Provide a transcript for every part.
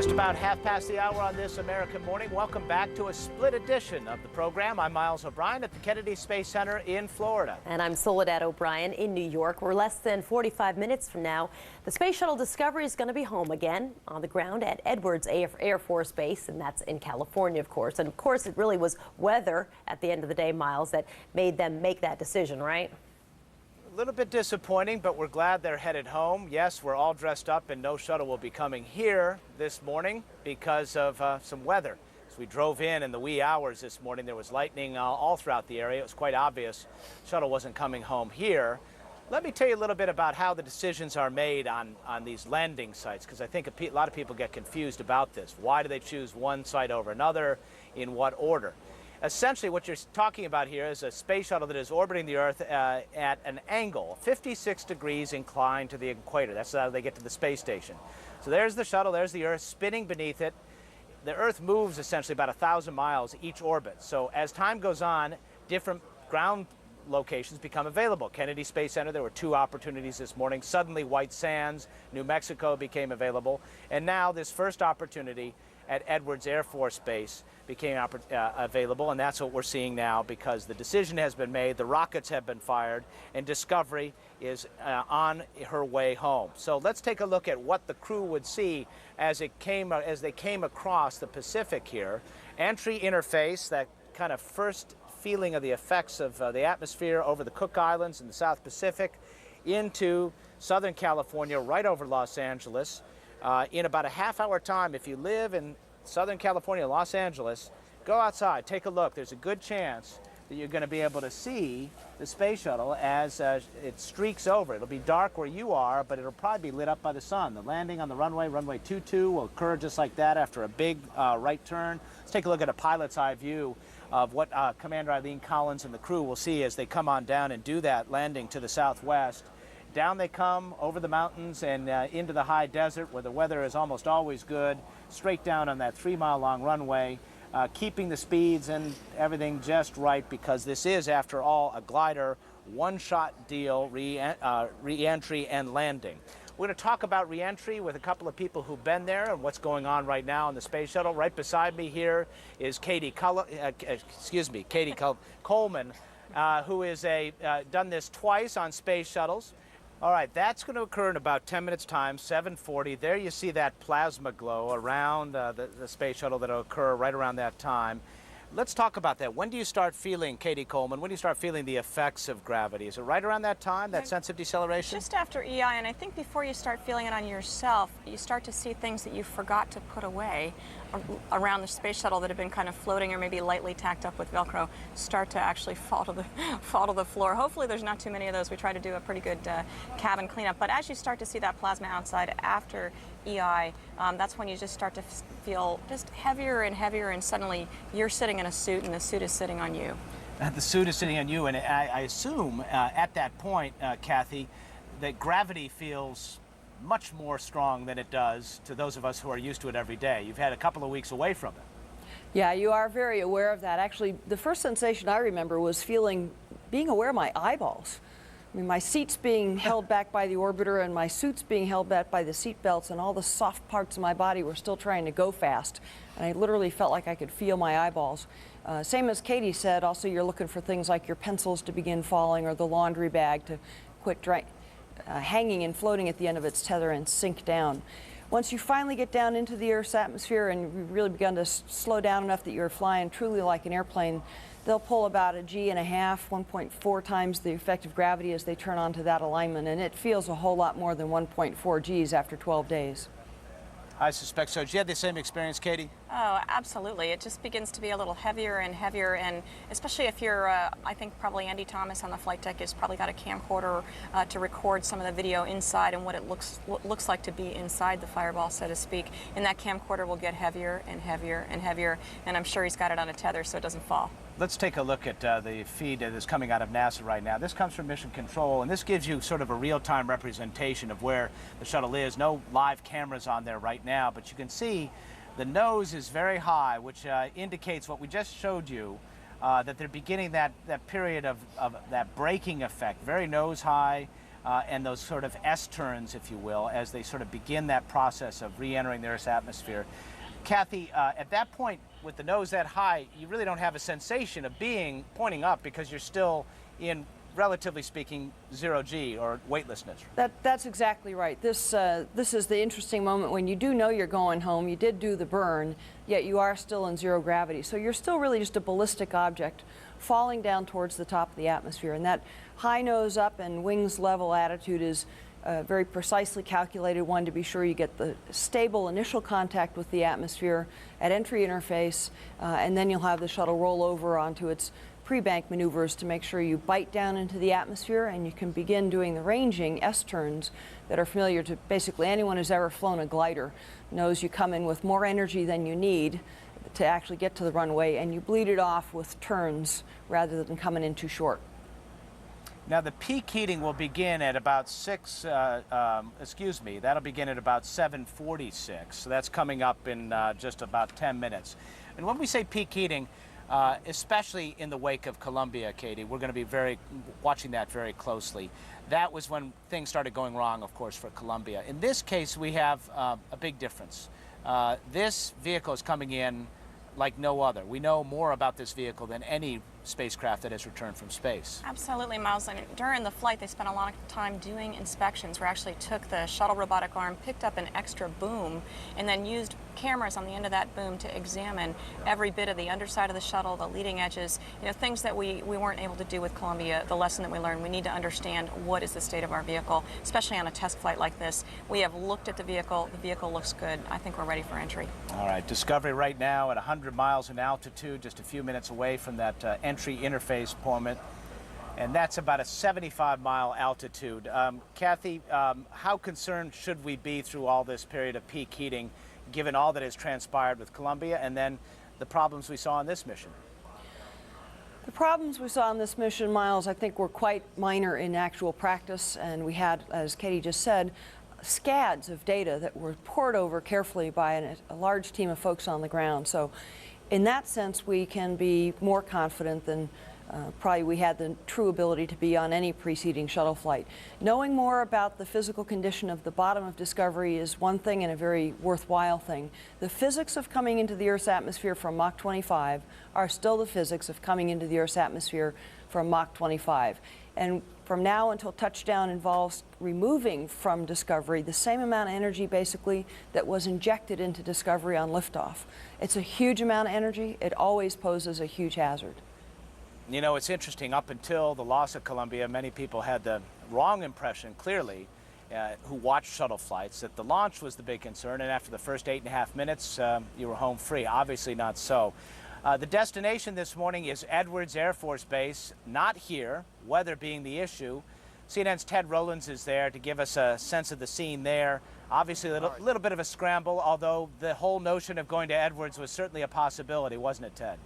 Just about half past the hour on this American morning. Welcome back to a split edition of the program. I'm Miles O'Brien at the Kennedy Space Center in Florida. And I'm Soledad O'Brien in New York. We're less than 45 minutes from now. The Space Shuttle Discovery is going to be home again on the ground at Edwards Air Force Base, and that's in California, of course. And of course, it really was weather at the end of the day, Miles, that made them make that decision, right? A little bit disappointing, but we're glad they're headed home. Yes, we're all dressed up, and no shuttle will be coming here this morning because of some weather. As we drove in the wee hours this morning, there was lightning all throughout the area. It was quite obvious shuttle wasn't coming home here. Let me tell you a little bit about how the decisions are made on these landing sites, because I think a lot of people get confused about this. Why do they choose one site over another? In what order? Essentially, what you're talking about here is a space shuttle that is orbiting the Earth at an angle, 56 degrees inclined to the equator. That's how they get to the space station. So there's the shuttle, there's the Earth spinning beneath it. The Earth moves essentially about 1,000 miles each orbit. So as time goes on, different ground locations become available. Kennedy Space Center, there were 2 opportunities this morning. Suddenly, White Sands, New Mexico became available. And now this first opportunity at Edwards Air Force Base became available, and that's what we're seeing now because the decision has been made, the rockets have been fired, and Discovery is on her way home. So let's take a look at what the crew would see as they came across the Pacific here. Entry interface, that kind of first feeling of the effects of the atmosphere over the Cook Islands in the South Pacific into Southern California, right over Los Angeles. In about a half-hour time, if you live in Southern California, Los Angeles, go outside, take a look. There's a good chance that you're going to be able to see the space shuttle as it streaks over. It'll be dark where you are, but it'll probably be lit up by the sun. The landing on the runway 22, will occur just like that after a big right turn. Let's take a look at a pilot's eye view of what Commander Eileen Collins and the crew will see as they come on down and do that landing to the southwest. Down they come over the mountains and into the high desert where the weather is almost always good, straight down on that 3-mile-long runway, keeping the speeds and everything just right because this is, after all, a glider, one-shot deal, re-entry and landing. We're going to talk about re-entry with a couple of people who've been there and what's going on right now in the space shuttle. Right beside me here is Katie Coleman, who is done this twice on space shuttles. All right, that's going to occur in about 10 minutes' time, 7:40. There you see that plasma glow around the space shuttle that will occur right around that time. Let's talk about that. When do you start feeling, Katie Coleman, when do you start feeling the effects of gravity? Is it right around that time, that sense of deceleration? Just after EI, and I think before you start feeling it on yourself, you start to see things that you forgot to put away around the space shuttle that have been kind of floating or maybe lightly tacked up with Velcro start to actually fall to the floor. Hopefully there's not too many of those. We try to do a pretty good cabin cleanup. But as you start to see that plasma outside after EI, that's when you just start to feel just heavier and heavier, and suddenly you're sitting in a suit and the suit is sitting on you. The suit is sitting on you, and I assume at that point, Kathy, that gravity feels much more strong than it does to those of us who are used to it every day. You've had a couple of weeks away from it. Yeah, you are very aware of that. Actually, the first sensation I remember was being aware of my eyeballs. I mean, my seat's being held back by the orbiter and my suit's being held back by the seat belts, and all the soft parts of my body were still trying to go fast. And I literally felt like I could feel my eyeballs. Same as Katie said, also you're looking for things like your pencils to begin falling or the laundry bag to quit hanging and floating at the end of its tether and sink down. Once you finally get down into the Earth's atmosphere and you've really begun to slow down enough that you're flying truly like an airplane, they'll pull about a G&a, 1.4 times the effective gravity as they turn onto that alignment, and it feels a whole lot more than 1.4 Gs after 12 days. I suspect so. Did you have the same experience, Katie? Oh, absolutely. It just begins to be a little heavier and heavier, and especially if you're, I think probably Andy Thomas on the flight deck has probably got a camcorder to record some of the video inside and what it looks like to be inside the fireball, so to speak. And that camcorder will get heavier and heavier and heavier, and I'm sure he's got it on a tether so it doesn't fall. Let's take a look at the feed that is coming out of NASA right now. This comes from Mission Control, and this gives you sort of a real-time representation of where the shuttle is. No live cameras on there right now, but you can see the nose is very high, which indicates what we just showed you, that they're beginning that period of that braking effect, very nose high. and those sort of S-turns, if you will, as they sort of begin that process of re-entering the Earth's atmosphere. Kathy, at that point, with the nose that high, you really don't have a sensation of pointing up because you're still in, relatively speaking, zero G or weightlessness. That's exactly right. This is the interesting moment when you do know you're going home. You did do the burn, yet you are still in zero gravity. So you're still really just a ballistic object falling down towards the top of the atmosphere. And that high nose up and wings level attitude is a very precisely calculated one to be sure you get the stable initial contact with the atmosphere at entry interface, and then you'll have the shuttle roll over onto its pre-bank maneuvers to make sure you bite down into the atmosphere, and you can begin doing the ranging S-turns that are familiar to basically anyone who's ever flown a glider knows you come in with more energy than you need to actually get to the runway, and you bleed it off with turns rather than coming in too short. Now the peak heating will begin at about that'll begin at about 7:46. So that's coming up in just about 10 minutes. And when we say peak heating, especially in the wake of Columbia, Katie, we're going to be watching that very closely. That was when things started going wrong, of course, for Columbia. In this case, we have a big difference. This vehicle is coming in like no other. We know more about this vehicle than any spacecraft that has returned from space. Absolutely, Miles. And during the flight, they spent a lot of time doing inspections. We actually took the shuttle robotic arm, picked up an extra boom, and then used cameras on the end of that boom to examine every bit of the underside of the shuttle, the leading edges, things that we weren't able to do with Columbia. The lesson that we learned, we need to understand what is the state of our vehicle, especially on a test flight like this. We have looked at the vehicle looks good. I think we're ready for entry. All right, Discovery right now at 100 miles in altitude, just a few minutes away from that entry interface point, and that's about a 75-mile altitude. Kathy, how concerned should we be through all this period of peak heating, given all that has transpired with Columbia and then the problems we saw on this mission? The problems we saw on this mission, Miles, I think were quite minor in actual practice, and we had, as Katie just said, scads of data that were pored over carefully by a large team of folks on the ground. So in that sense, we can be more confident than probably we had the true ability to be on any preceding shuttle flight. Knowing more about the physical condition of the bottom of Discovery is one thing and a very worthwhile thing. The physics of coming into the Earth's atmosphere from Mach 25 are still the physics of coming into the Earth's atmosphere from Mach 25. And from now until touchdown involves removing from Discovery the same amount of energy, basically, that was injected into Discovery on liftoff. It's a huge amount of energy. It always poses a huge hazard. You know, it's interesting. Up until the loss of Columbia, many people had the wrong impression, clearly, who watched shuttle flights, that the launch was the big concern, and after the first 8.5 minutes, you were home free. Obviously not so. The destination this morning is Edwards Air Force Base, not here, weather being the issue. CNN's Ted Rowlands is there to give us a sense of the scene there. Obviously a little bit of a scramble, although the whole notion of going to Edwards was certainly a possibility, wasn't it, Ted?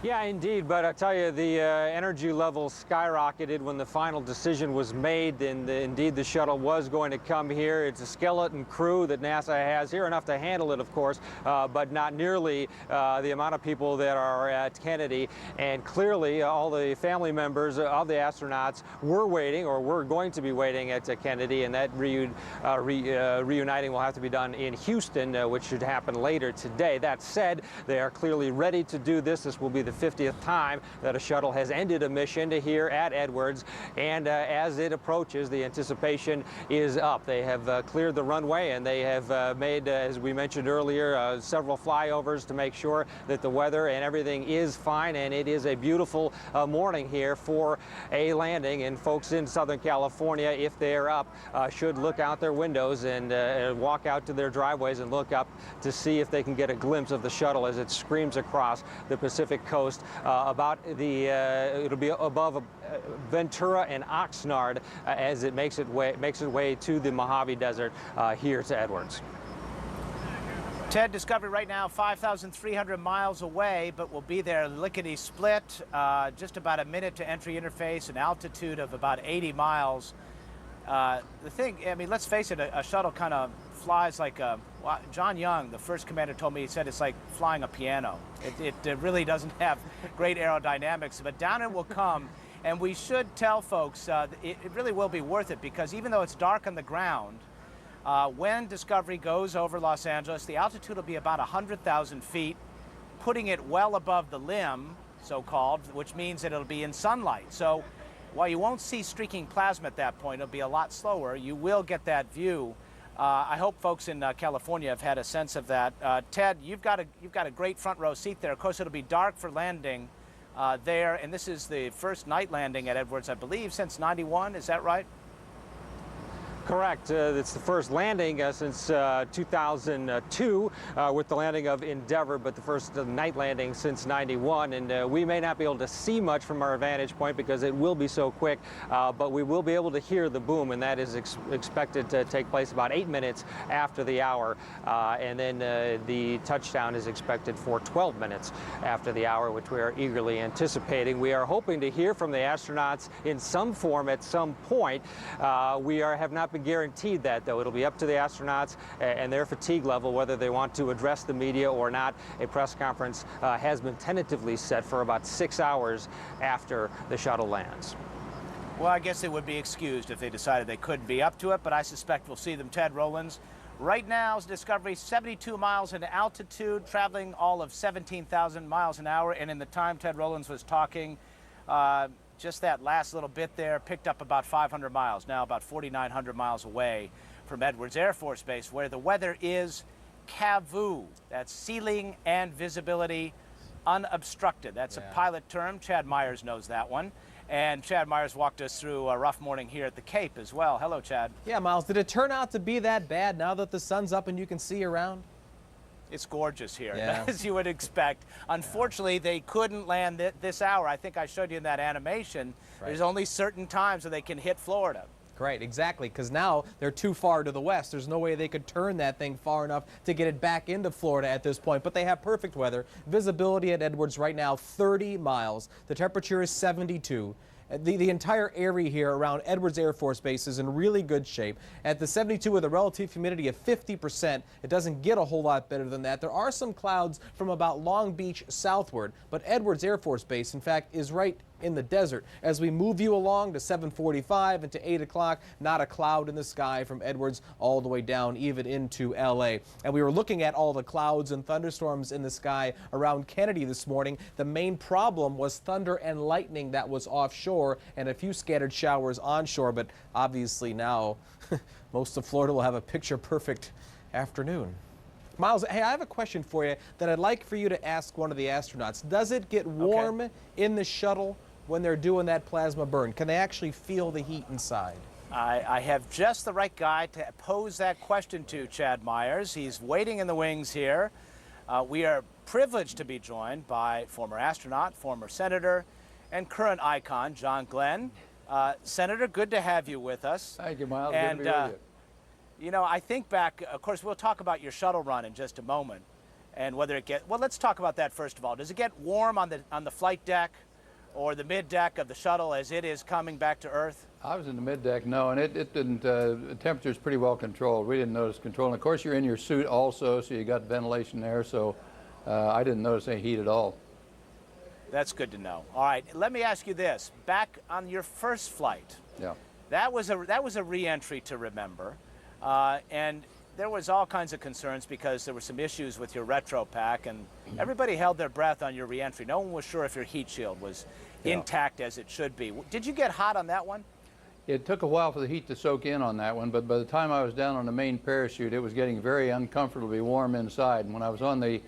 Yeah, indeed, but I tell you, the energy levels skyrocketed when the final decision was made, and indeed the shuttle was going to come here. It's a skeleton crew that NASA has here, enough to handle it, of course, but not nearly the amount of people that are at Kennedy. And clearly, all the family members of the astronauts were waiting, or were going to be waiting at Kennedy, and that reuniting will have to be done in Houston, which should happen later today. That said, they are clearly ready to do this. This will be the 50th time that a shuttle has ended a mission here at Edwards, and as it approaches, the anticipation is up. They have cleared the runway, and they have made, as we mentioned earlier, several flyovers to make sure that the weather and everything is fine, and it is a beautiful morning here for a landing. And folks in Southern California, if they're up, should look out their windows and walk out to their driveways and look up to see if they can get a glimpse of the shuttle as it screams across the Pacific coast. It'll be above Ventura and Oxnard as it makes its way to the Mojave Desert here to Edwards. Ted, Discovery right now 5,300 miles away, but we'll be there lickety-split, just about a minute to entry interface, an altitude of about 80 miles. The thing, I mean, let's face it, a shuttle kind of flies like a, John Young, the first commander, told me, he said it's like flying a piano. It really doesn't have great aerodynamics, but down it will come. And we should tell folks it really will be worth it, because even though it's dark on the ground, when Discovery goes over Los Angeles, the altitude will be about 100,000 feet, putting it well above the limb, so-called, which means that it'll be in sunlight. So while you won't see streaking plasma at that point, it'll be a lot slower, you will get that view. I hope folks in California have had a sense of that. Ted, you've got a great front row seat there. Of course, it'll be dark for landing there, and this is the first night landing at Edwards, I believe, since '91. Is that right? Correct. It's the first landing since 2002 with the landing of Endeavour, but the first night landing since '91. And we may not be able to see much from our vantage point because it will be so quick, but we will be able to hear the boom, and that is expected to take place about 8 minutes after the hour. And then the touchdown is expected for 12 minutes after the hour, which we are eagerly anticipating. We are hoping to hear from the astronauts in some form at some point. We have not been guaranteed that, though. It'll be up to the astronauts and their fatigue level whether they want to address the media or not. A press conference has been tentatively set for about 6 hours after the shuttle lands. Well, I guess they would be excused if they decided they couldn't be up to it, but I suspect we'll see them. Ted Rowlands. Right now, Discovery 72 miles in altitude, traveling all of 17,000 miles an hour, and in the time Ted Rowlands was talking, just that last little bit there picked up about 500 miles, now about 4,900 miles away from Edwards Air Force Base, where the weather is CAVU. That's ceiling and visibility unobstructed. That's a pilot term. Chad Myers knows that one. And Chad Myers walked us through a rough morning here at the Cape as well. Hello, Chad. Yeah, Miles, did it turn out to be that bad now that the sun's up and you can see around? It's gorgeous here, Yeah. as you would expect. Unfortunately, they couldn't land this hour. I think I showed you in that animation. Right. There's only certain times that they can hit Florida. Great, exactly, because now they're too far to the west. There's no way they could turn that thing far enough to get it back into Florida at this point, but they have perfect weather. Visibility at Edwards right now, 30 miles. The temperature is 72. The entire area here around Edwards Air Force Base is in really good shape. At the 72 with a relative humidity of 50%, it doesn't get a whole lot better than that. There are some clouds from about Long Beach southward, but Edwards Air Force Base, in fact, is right in the desert. As we move you along to 7:45 and to 8 o'clock, not a cloud in the sky from Edwards all the way down even into LA. And we were looking at all the clouds and thunderstorms in the sky around Kennedy this morning. The main problem was thunder and lightning that was offshore and a few scattered showers onshore, but obviously now most of Florida will have a picture-perfect afternoon. Miles, hey, I have a question for you that I'd like for you to ask one of the astronauts. Does it get warm in the shuttle when they're doing that plasma burn? Can they actually feel the heat inside? I have just the right guy to pose that question to, Chad Myers. He's waiting in the wings here. We are privileged to be joined by former astronaut, former senator, and current icon, John Glenn. Senator, good to have you with us. Thank you, Miles. And, good to be with you. You know, I think back, of course, we'll talk about your shuttle run in just a moment and whether it well, let's talk about that first of all. Does it get warm on the flight deck or the mid deck of the shuttle as it is coming back to Earth? I was in the mid-deck, no, and it didn't, the temperature's pretty well controlled. We didn't notice control. And of course, you're in your suit also, so you got ventilation there, so I didn't notice any heat at all. That's good to know. All right, let me ask you this. Back on your first flight, that was a re-entry to remember. And there was all kinds of concerns because there were some issues with your retro pack, and everybody held their breath on your reentry. No one was sure if your heat shield was intact as it should be. Did you get hot on that one? It took a while for the heat to soak in on that one, but by the time I was down on the main parachute, it was getting very uncomfortably warm inside. And when I was on the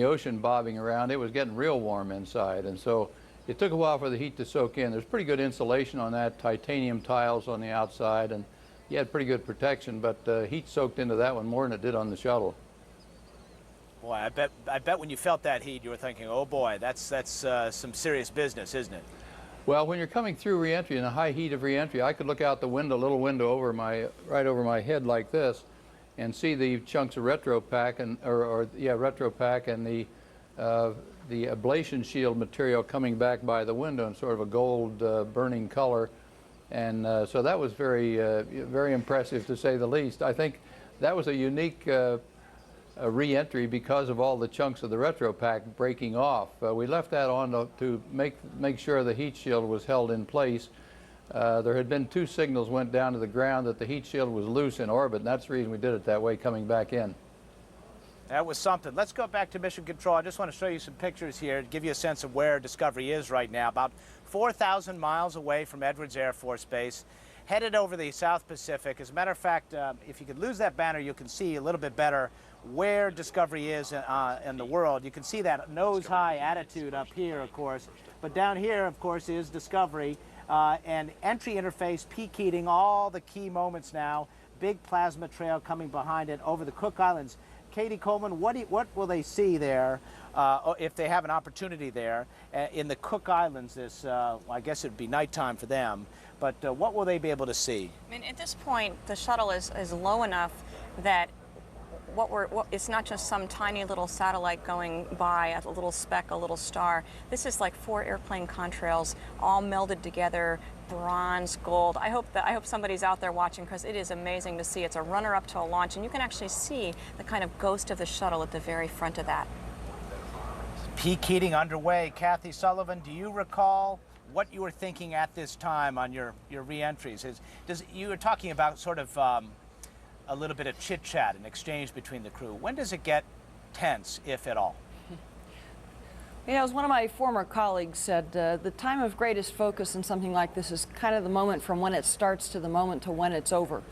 ocean bobbing around, it was getting real warm inside. And so it took a while for the heat to soak in. There's pretty good insulation on that, titanium tiles on the outside, and you had pretty good protection, but heat soaked into that one more than it did on the shuttle. Boy, I bet when you felt that heat, you were thinking, oh boy, that's some serious business, isn't it? Well, when you're coming through reentry in a high heat of reentry, I could look out the window, little window over right over my head like this, and see the chunks of retro pack and retro pack and the ablation shield material coming back by the window in sort of a gold burning color. And so that was very, very impressive, to say the least. I think that was a unique re-entry because of all the chunks of the retro pack breaking off. We left that on to make sure the heat shield was held in place. There had been 2 signals went down to the ground that the heat shield was loose in orbit, and that's the reason we did it that way coming back in. That was something. Let's go back to Mission Control. I just want to show you some pictures here to give you a sense of where Discovery is right now. About 4,000 miles away from Edwards Air Force Base, headed over the South Pacific. As a matter of fact, if you could lose that banner, you can see a little bit better where Discovery is in the world. You can see that nose-high attitude up here, of course. But down here, of course, is Discovery. And entry interface, peak heating, all the key moments now. Big plasma trail coming behind it over the Cook Islands. Katie Coleman, what will they see there if they have an opportunity there in the Cook Islands? This, I guess it would be nighttime for them, but what will they be able to see? I mean, at this point, the shuttle is low enough that it's not just some tiny little satellite going by, a little speck, a little star. This is like 4 airplane contrails all melded together, bronze, gold. I hope somebody's out there watching, because it is amazing to see. It's a runner-up to a launch, and you can actually see the kind of ghost of the shuttle at the very front of that. Peak heating underway. Kathy Sullivan, do you recall what you were thinking at this time on your re-entries? You were talking about sort of a little bit of chit-chat and exchange between the crew. When does it get tense, if at all? You know, as one of my former colleagues said, the time of greatest focus in something like this is kind of the moment from when it starts to the moment to when it's over.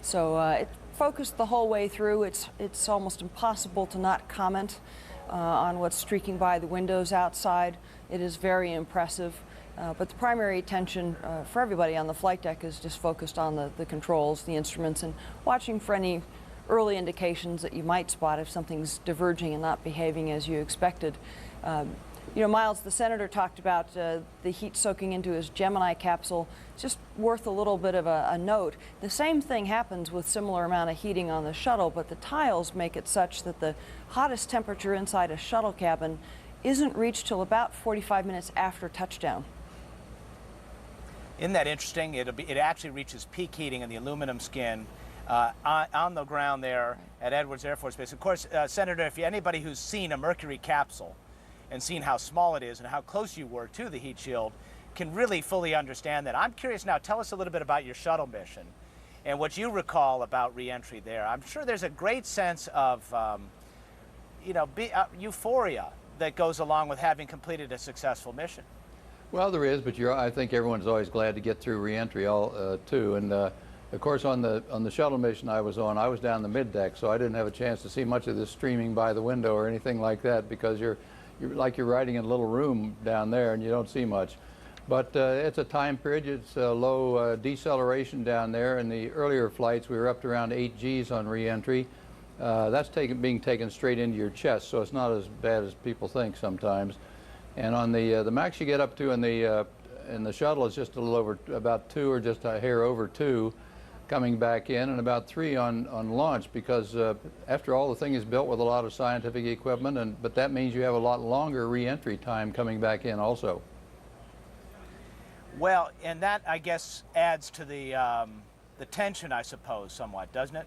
So it focused the whole way through. It's almost impossible to not comment on what's streaking by the windows outside. It is very impressive. But the primary attention for everybody on the flight deck is just focused on the controls, the instruments, and watching for any early indications that you might spot if something's diverging and not behaving as you expected. You know, Miles, the Senator, talked about the heat soaking into his Gemini capsule. It's just worth a little bit of a note. The same thing happens with similar amount of heating on the shuttle, but the tiles make it such that the hottest temperature inside a shuttle cabin isn't reached till about 45 minutes after touchdown. Isn't that interesting? It actually reaches peak heating in the aluminum skin on the ground there at Edwards Air Force Base. Of course, Senator, if anybody who's seen a Mercury capsule and seen how small it is and how close you were to the heat shield can really fully understand that. I'm curious now, tell us a little bit about your shuttle mission and what you recall about re-entry there. I'm sure there's a great sense of euphoria that goes along with having completed a successful mission. Well, there is, but I think everyone's always glad to get through re-entry too. And of course, on the shuttle mission I was down the mid-deck, so I didn't have a chance to see much of this streaming by the window or anything like that, because you're riding in a little room down there and you don't see much. But it's a time period. It's a low deceleration down there. In the earlier flights, we were up to around 8 Gs on re-entry. That's being taken straight into your chest, so it's not as bad as people think sometimes. And on the max you get up to in the shuttle is just a little over, about 2 or just a hair over 2 coming back in, and about 3 on launch, because after all, the thing is built with a lot of scientific equipment, but that means you have a lot longer re-entry time coming back in also. Well, and that, I guess, adds to the tension, I suppose, somewhat, doesn't it?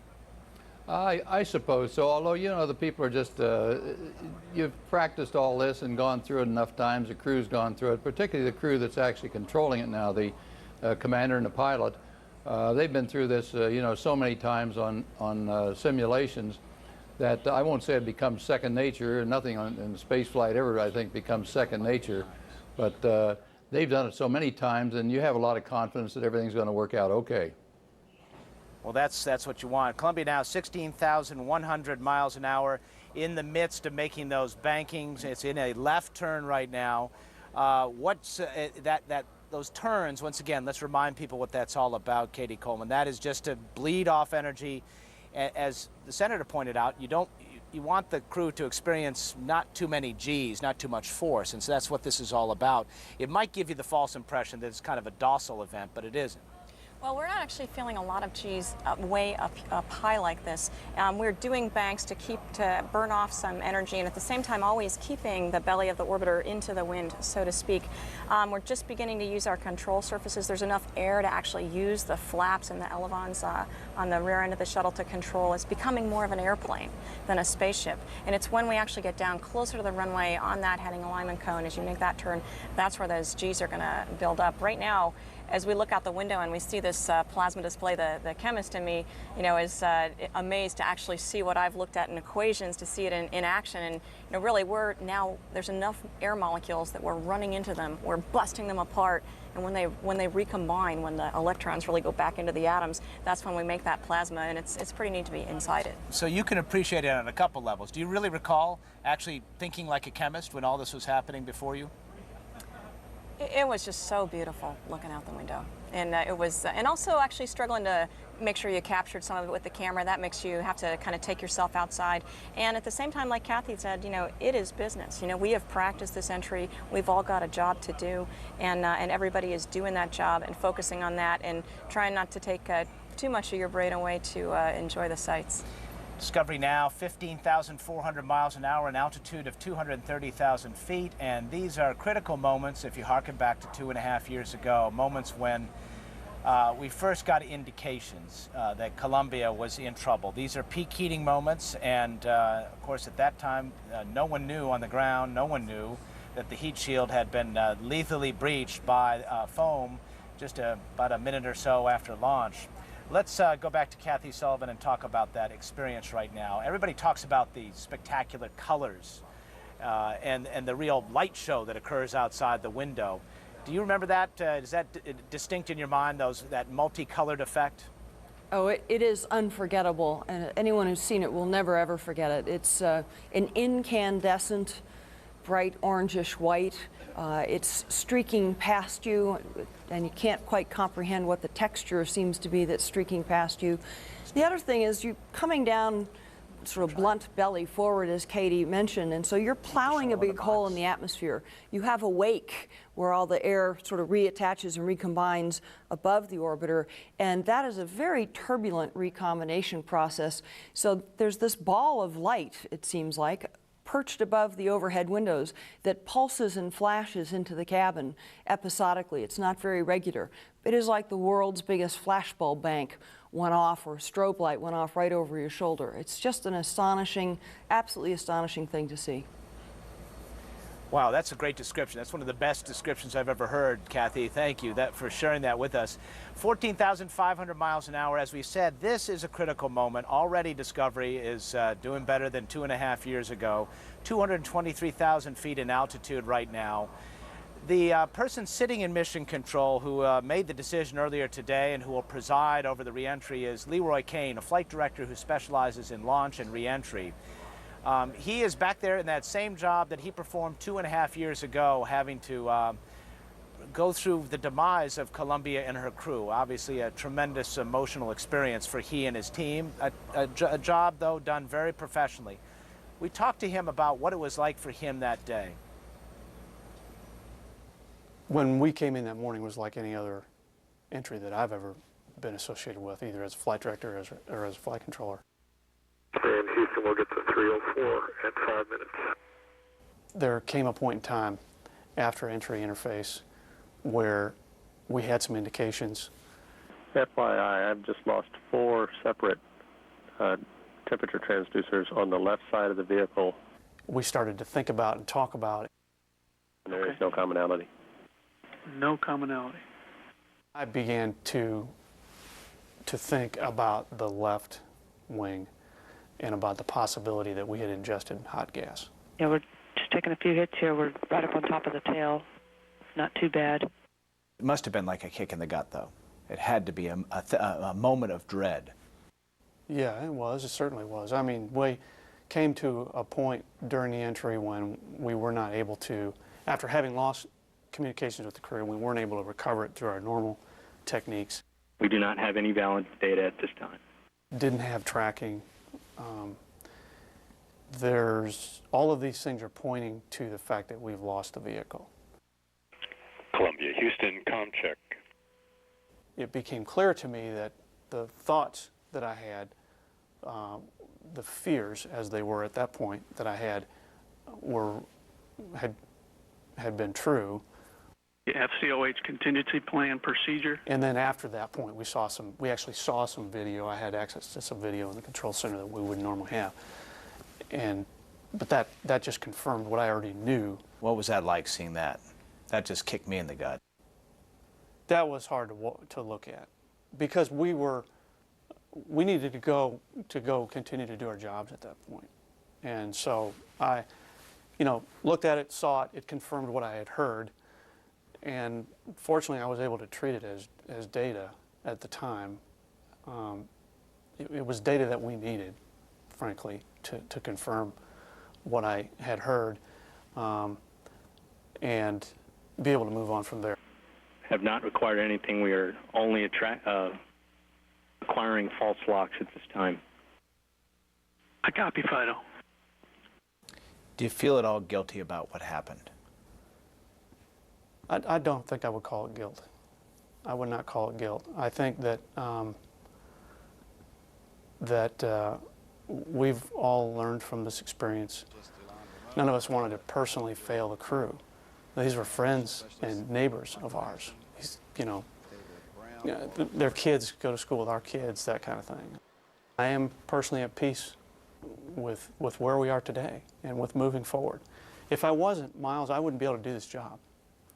I suppose so, although, you know, the people are just, you've practiced all this and gone through it enough times, the crew's gone through it, particularly the crew that's actually controlling it now, the commander and the pilot. They've been through this, you know, so many times on simulations that I won't say it becomes second nature. Nothing in space flight ever, I think, becomes second nature. But they've done it so many times, and you have a lot of confidence that everything's going to work out okay. Well, that's what you want. Columbia now 16,100 miles an hour, in the midst of making those bankings. It's in a left turn right now. What's those turns, once again, let's remind people what that's all about, Katie Coleman. That is just to bleed off energy. As the Senator pointed out, you want the crew to experience not too many Gs, not too much force, and so that's what this is all about. It might give you the false impression that it's kind of a docile event, but it isn't. Well, we're not actually feeling a lot of G's way up high like this. We're doing banks to burn off some energy, and at the same time always keeping the belly of the orbiter into the wind, so to speak. We're just beginning to use our control surfaces. There's enough air to actually use the flaps and the elevons on the rear end of the shuttle to control. It's becoming more of an airplane than a spaceship, and it's when we actually get down closer to the runway on that heading alignment cone, as you make that turn, that's where those G's are going to build up. Right now, as we look out the window and we see this plasma display, the chemist in me, is amazed to actually see what I've looked at in equations, to see it in action. And really, there's enough air molecules that we're running into them, we're busting them apart, and when they recombine, when the electrons really go back into the atoms, that's when we make that plasma, and it's pretty neat to be inside it. So you can appreciate it on a couple levels. Do you really recall actually thinking like a chemist when all this was happening before you? It was just so beautiful looking out the window, and it was, and also actually struggling to make sure you captured some of it with the camera. That makes you have to kind of take yourself outside, and at the same time, like Kathy said, it is business. We have practiced this entry. We've all got a job to do, and everybody is doing that job and focusing on that, and trying not to take too much of your brain away to enjoy the sights. Discovery now 15,400 miles an hour, an altitude of 230,000 feet, and these are critical moments if you harken back to 2.5 years ago, moments when we first got indications that Columbia was in trouble. These are peak heating moments, and of course at that time no one knew on the ground, no one knew that the heat shield had been lethally breached by foam just about a minute or so after launch. Let's go back to Kathy Sullivan and talk about that experience right now. Everybody talks about the spectacular colors and the real light show that occurs outside the window. Do you remember that? Is that distinct in your mind, that multicolored effect? Oh, it is unforgettable, and anyone who's seen it will never ever forget it. It's an incandescent, bright orangish white. It's streaking past you, and you can't quite comprehend what the texture seems to be that's streaking past you. The other thing is you're coming down sort of blunt belly forward, as Katie mentioned, and so you're plowing a big hole in the atmosphere. You have a wake where all the air sort of reattaches and recombines above the orbiter, and that is a very turbulent recombination process. So there's this ball of light, it seems like, perched above the overhead windows that pulses and flashes into the cabin episodically. It's not very regular. It is like the world's biggest flashbulb bank went off, or strobe light went off right over your shoulder. It's just an astonishing, absolutely astonishing thing to see. Wow, that's a great description. That's one of the best descriptions I've ever heard, Kathy. Thank you for sharing that with us. 14,500 miles an hour. As we said, this is a critical moment. Already Discovery is doing better than 2.5 years ago. 223,000 feet in altitude right now. The person sitting in mission control who made the decision earlier today and who will preside over the reentry is Leroy Kane, a flight director who specializes in launch and reentry. He is back there in that same job that he performed 2.5 years ago, having to go through the demise of Columbia and her crew. Obviously a tremendous emotional experience for he and his team. A job, though, done very professionally. We talked to him about what it was like for him that day. When we came in that morning, it was like any other entry that I've ever been associated with, either as a flight director or as a flight controller. And Houston will get to 304 at 5 minutes. There came a point in time after entry interface where we had some indications. FYI, I've just lost 4 separate temperature transducers on the left side of the vehicle. We started to think about and talk about it. And there is no commonality. No commonality. I began to think about the left wing and about the possibility that we had ingested hot gas. Yeah, we're just taking a few hits here. We're right up on top of the tail. Not too bad. It must have been like a kick in the gut, though. It had to be a moment of dread. Yeah, it was. It certainly was. I mean, we came to a point during the entry when we were not able to, after having lost communications with the crew, we weren't able to recover it through our normal techniques. We do not have any valid data at this time. Didn't have tracking. All of these things are pointing to the fact that we've lost the vehicle. Columbia, Houston, comm check. it became clear to me that the thoughts that I had, the fears as they were at that point that I had, had been true. The FCOH contingency plan procedure. And then after that point, we actually saw some video. I had access to some video in the control center that we wouldn't normally have. But that just confirmed what I already knew. What was that like, seeing that? That just kicked me in the gut. That was hard to look at, because we needed to go continue to do our jobs at that point. And so I, looked at it, saw it, it confirmed what I had heard. And fortunately, I was able to treat it as data at the time. It was data that we needed, frankly, to confirm what I had heard, and be able to move on from there. Have not required anything. We are only acquiring false locks at this time. I copy, Fido. Do you feel at all guilty about what happened? I don't think I would call it guilt. I would not call it guilt. I think that we've all learned from this experience. None of us wanted to personally fail the crew. These were friends and neighbors of ours. Their kids go to school with our kids, that kind of thing. I am personally at peace with where we are today and with moving forward. If I wasn't, Miles, I wouldn't be able to do this job.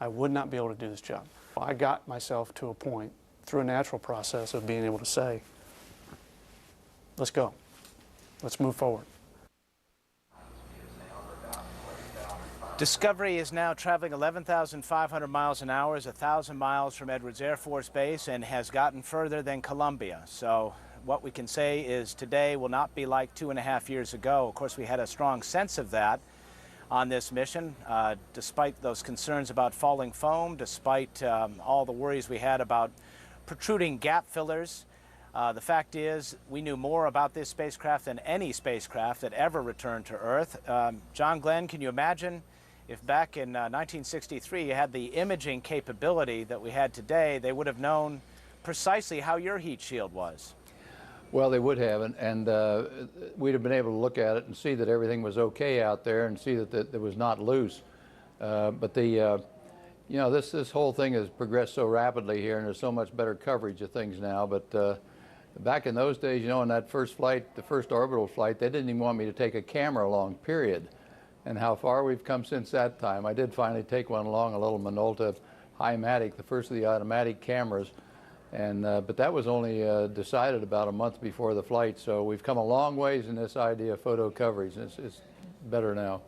I would not be able to do this job. I got myself to a point through a natural process of being able to say, let's go. Let's move forward. Discovery is now traveling 11,500 miles an hour, is 1,000 miles from Edwards Air Force Base, and has gotten further than Columbia. So what we can say is today will not be like 2.5 years ago. Of course, we had a strong sense of that on this mission, despite those concerns about falling foam, despite all the worries we had about protruding gap fillers. The fact is, we knew more about this spacecraft than any spacecraft that ever returned to Earth. John Glenn, can you imagine if back in 1963 you had the imaging capability that we had today, they would have known precisely how your heat shield was? Well, they would have, and we'd have been able to look at it and see that everything was okay out there and see that it was not loose. But this whole thing has progressed so rapidly here, and there's so much better coverage of things now. But back in those days, in that first flight, the first orbital flight, they didn't even want me to take a camera along, period. And how far we've come since that time. I did finally take one along, a little Minolta Hi-Matic, the first of the automatic cameras. And but that was only decided about a month before the flight, so we've come a long ways in this idea of photo coverage. It's better now.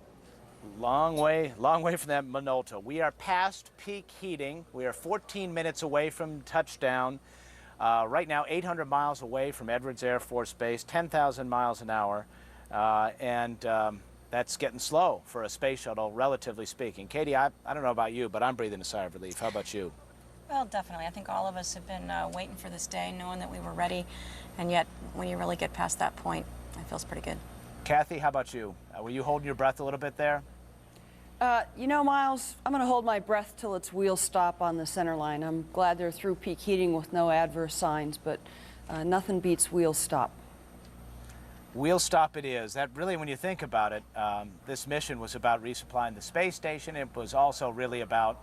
Long way from that Minolta. We are past peak heating. We are 14 minutes away from touchdown. Right now, 800 miles away from Edwards Air Force Base, 10,000 miles an hour, and that's getting slow for a space shuttle, relatively speaking. Katie, I don't know about you, but I'm breathing a sigh of relief. How about you? Well, definitely. I think all of us have been waiting for this day, knowing that we were ready, and yet when you really get past that point, it feels pretty good. Kathy, how about you? Were you holding your breath a little bit there? Miles, I'm going to hold my breath till its wheels stop on the center line. I'm glad they're through peak heating with no adverse signs, but nothing beats wheel stop. Wheel stop it is. That really, when you think about it, this mission was about resupplying the space station. It was also really about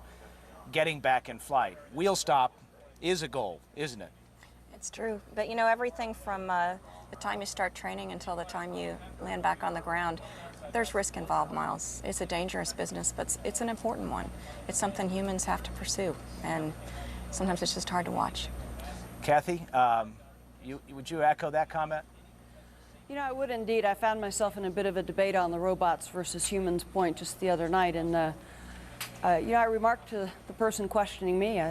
getting back in flight. Wheel stop is a goal, isn't it? It's true. But everything from the time you start training until the time you land back on the ground, there's risk involved, Miles. It's a dangerous business, but it's an important one. It's something humans have to pursue, and sometimes it's just hard to watch. Kathy, would you echo that comment? I would indeed. I found myself in a bit of a debate on the robots versus humans point just the other night, and I remarked to the person questioning me,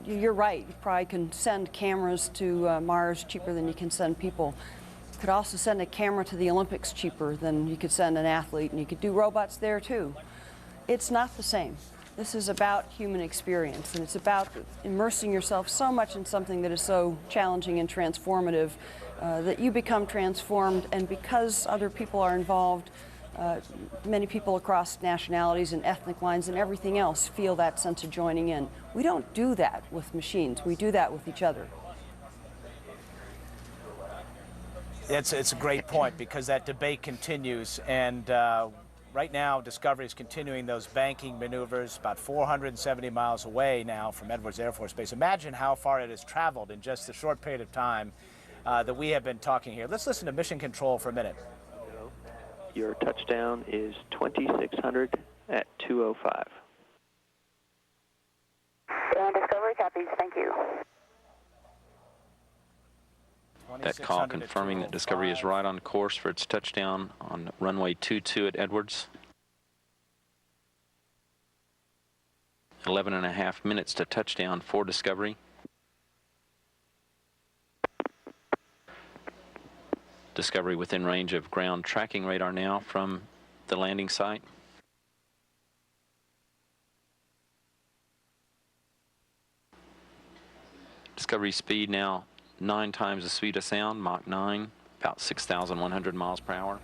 you're right, you probably can send cameras to Mars cheaper than you can send people. You could also send a camera to the Olympics cheaper than you could send an athlete, and you could do robots there too. It's not the same. This is about human experience, and it's about immersing yourself so much in something that is so challenging and transformative that you become transformed, and because other people are involved, Many people across nationalities and ethnic lines and everything else feel that sense of joining in. We don't do that with machines. We do that with each other. It's a great point because that debate continues, and right now Discovery is continuing those banking maneuvers about 470 miles away now from Edwards Air Force Base. Imagine how far it has traveled in just the short period of time that we have been talking here. Let's listen to Mission Control for a minute. Your touchdown is 2600 at 2:05. And Discovery copies. Thank you. That call confirming that Discovery is right on course for its touchdown on runway 22 at Edwards. 11.5 minutes to touchdown for Discovery. Discovery within range of ground tracking radar now from the landing site. Discovery speed now 9 times the speed of sound, Mach 9, about 6,100 miles per hour.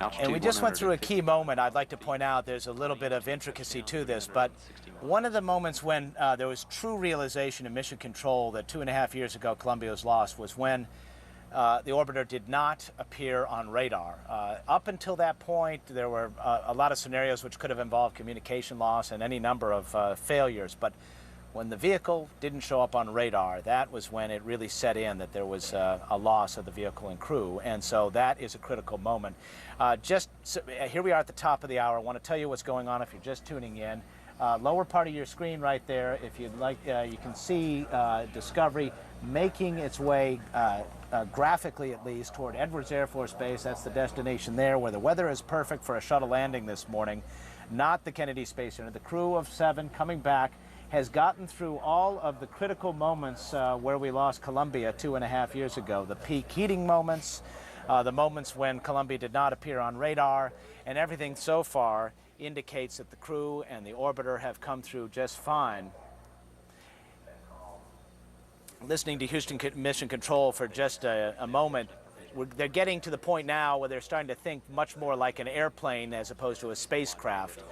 Altitude and we just went through a key moment. I'd like to point out there's a little bit of intricacy to this, but one of the moments when there was true realization in Mission Control that 2.5 years ago Columbia was lost was when the orbiter did not appear on radar. Up until that point, there were a lot of scenarios which could have involved communication loss and any number of failures, but when the vehicle didn't show up on radar, that was when it really set in that there was a loss of the vehicle and crew, and so that is a critical moment. Here we are at the top of the hour. I want to tell you what's going on if you're just tuning in. Lower part of your screen right there, if you'd like, you can see Discovery making its way, graphically at least, toward Edwards Air Force Base. That's the destination there, where the weather is perfect for a shuttle landing this morning, not the Kennedy Space Center. The crew of 7 coming back has gotten through all of the critical moments where we lost Columbia 2.5 years ago. The peak heating moments, the moments when Columbia did not appear on radar, and everything so far indicates that the crew and the orbiter have come through just fine. Listening to Houston Mission Control for just a moment, they're getting to the point now where they're starting to think much more like an airplane as opposed to a spacecraft.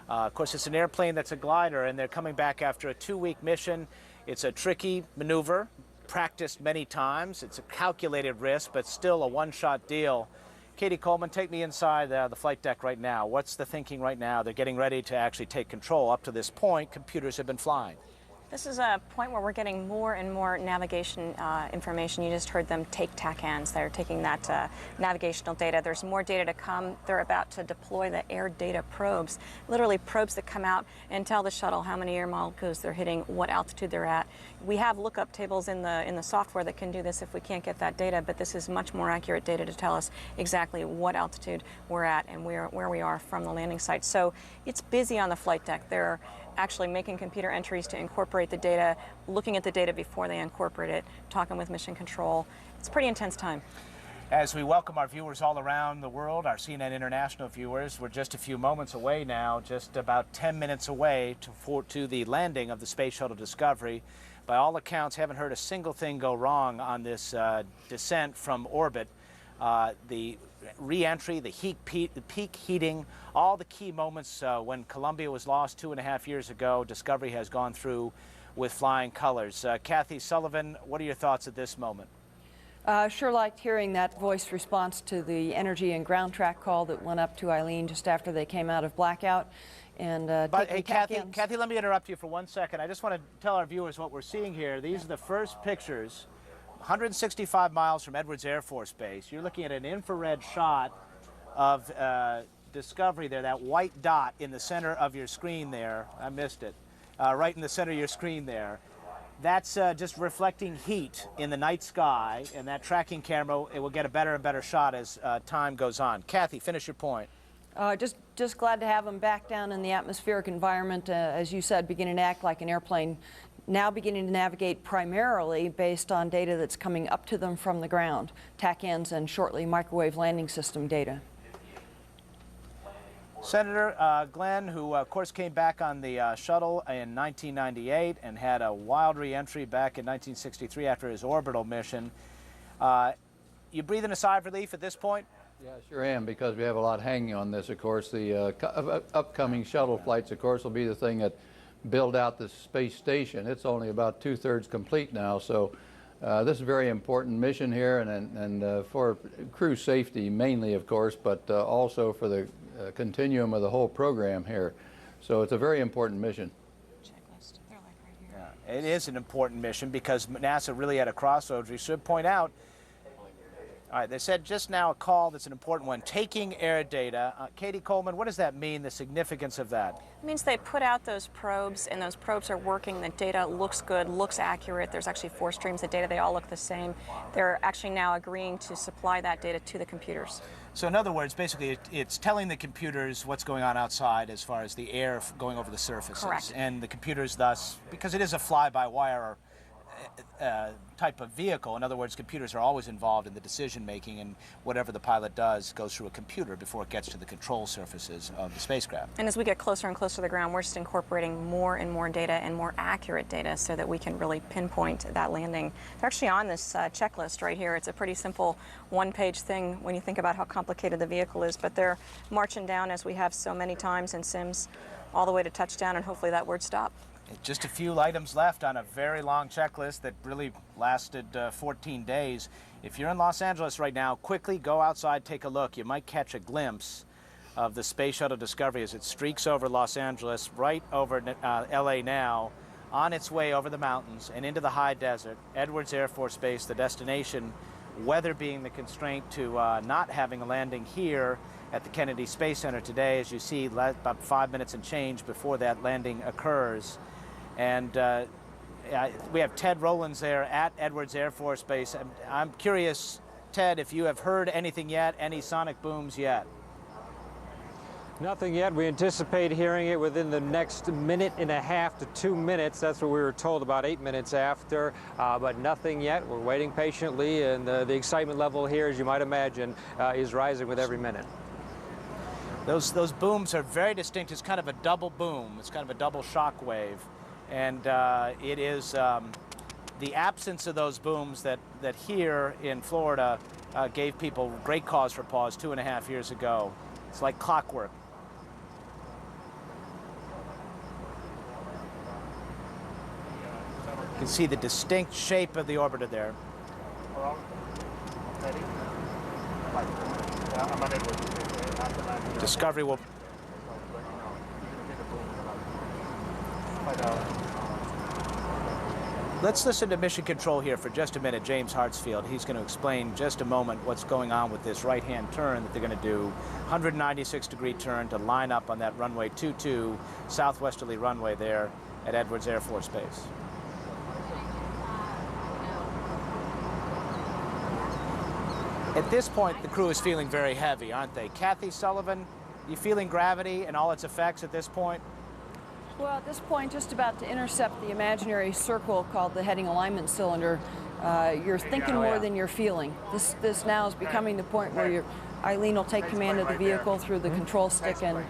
Of course, it's an airplane that's a glider, and they're coming back after a 2-week mission. It's a tricky maneuver, practiced many times. It's a calculated risk, but still a one-shot deal. Katie Coleman, take me inside the flight deck right now. What's the thinking right now? They're getting ready to actually take control. Up to this point, computers have been flying. This is a point where we're getting more and more navigation information. You just heard them take TACANs. They're taking that navigational data. There's more data to come. They're about to deploy the air data probes, literally probes that come out and tell the shuttle how many air molecules they're hitting, what altitude they're at. We have lookup tables in the software that can do this if we can't get that data, but this is much more accurate data to tell us exactly what altitude we're at and where we are from the landing site. So it's busy on the flight deck. They're actually making computer entries to incorporate the data, looking at the data before they incorporate it, talking with Mission Control. It's a pretty intense time. As we welcome our viewers all around the world, our CNN International viewers, we're just a few moments away now, just about 10 minutes away to the landing of the Space Shuttle Discovery. By all accounts, haven't heard a single thing go wrong on this descent from orbit. The re-entry, the peak heating, all the key moments when Columbia was lost 2.5 years ago, Discovery has gone through with flying colors. Kathy Sullivan, what are your thoughts at this moment? Sure liked hearing that voice response to the energy and ground track call that went up to Eileen just after they came out of blackout. And but hey, Kathy, let me interrupt you for 1 second. I just want to tell our viewers what we're seeing here. These are the first pictures, 165 miles from Edwards Air Force Base. You're looking at an infrared shot of Discovery there, that white dot in the center of your screen there. I missed it. Right in the center of your screen there. That's just reflecting heat in the night sky, and that tracking camera, it will get a better and better shot as time goes on. Kathy, finish your point. Just glad to have them back down in the atmospheric environment, as you said, beginning to act like an airplane, now beginning to navigate primarily based on data that's coming up to them from the ground, TACANs and shortly microwave landing system data. Senator Glenn, who of course came back on the shuttle in 1998 and had a wild re-entry back in 1963 after his orbital mission. You breathing a sigh of relief at this point? Yeah, sure am, because we have a lot hanging on this, of course. The upcoming shuttle flights, of course, will be the thing that build out the space station. It's only about 2/3 complete now, so this is a very important mission here, and for crew safety mainly, of course, but also for the continuum of the whole program here. So it's a very important mission. Checklist. They're like right here. Yeah, it is an important mission because NASA really at a crossroads. We should point out. All right, they said just now a call that's an important one, taking air data. Katie Coleman, what does that mean, the significance of that? It means they put out those probes, and those probes are working. The data looks good, looks accurate. There's actually 4 streams of data. They all look the same. They're actually now agreeing to supply that data to the computers. So in other words, basically it's telling the computers what's going on outside as far as the air going over the surfaces. Correct. And the computers thus, because it is a fly-by-wire type of vehicle. In other words, computers are always involved in the decision making, and whatever the pilot does goes through a computer before it gets to the control surfaces of the spacecraft. And as we get closer and closer to the ground, we're just incorporating more and more data and more accurate data so that we can really pinpoint that landing. They're actually on this checklist right here. It's a pretty simple one-page thing when you think about how complicated the vehicle is, but they're marching down, as we have so many times in sims, all the way to touchdown, and hopefully that word stop. Just a few items left on a very long checklist that really lasted 14 days. If you're in Los Angeles right now, quickly go outside, take a look. You might catch a glimpse of the Space Shuttle Discovery as it streaks over Los Angeles, right over LA now, on its way over the mountains and into the high desert. Edwards Air Force Base, the destination, weather being the constraint to not having a landing here at the Kennedy Space Center today. As you see, about 5 minutes and change before that landing occurs. And we have Ted Rowlands there at Edwards Air Force Base. I'm curious, Ted, if you have heard anything yet, any sonic booms yet? Nothing yet. We anticipate hearing it within the next 1.5 to 2 minutes. That's what we were told about 8 minutes after, but nothing yet. We're waiting patiently, and the excitement level here, as you might imagine, is rising with every minute. Those booms are very distinct. It's kind of a double boom. It's kind of a double shock wave. And it is the absence of those booms that here in Florida gave people great cause for pause 2.5 years ago. It's like clockwork. You can see the distinct shape of the orbiter there. Discovery will... Let's listen to Mission Control here for just a minute, James Hartsfield. He's going to explain just a moment what's going on with this right-hand turn that they're going to do, 196-degree turn to line up on that runway 22, southwesterly runway there at Edwards Air Force Base. At this point, the crew is feeling very heavy, aren't they? Kathy Sullivan, you feeling gravity and all its effects at this point? Well, at this point, just about to intercept the imaginary circle called the heading alignment cylinder. You're thinking more than you're feeling. This now is becoming the point where Eileen will take command of the vehicle through the control stick and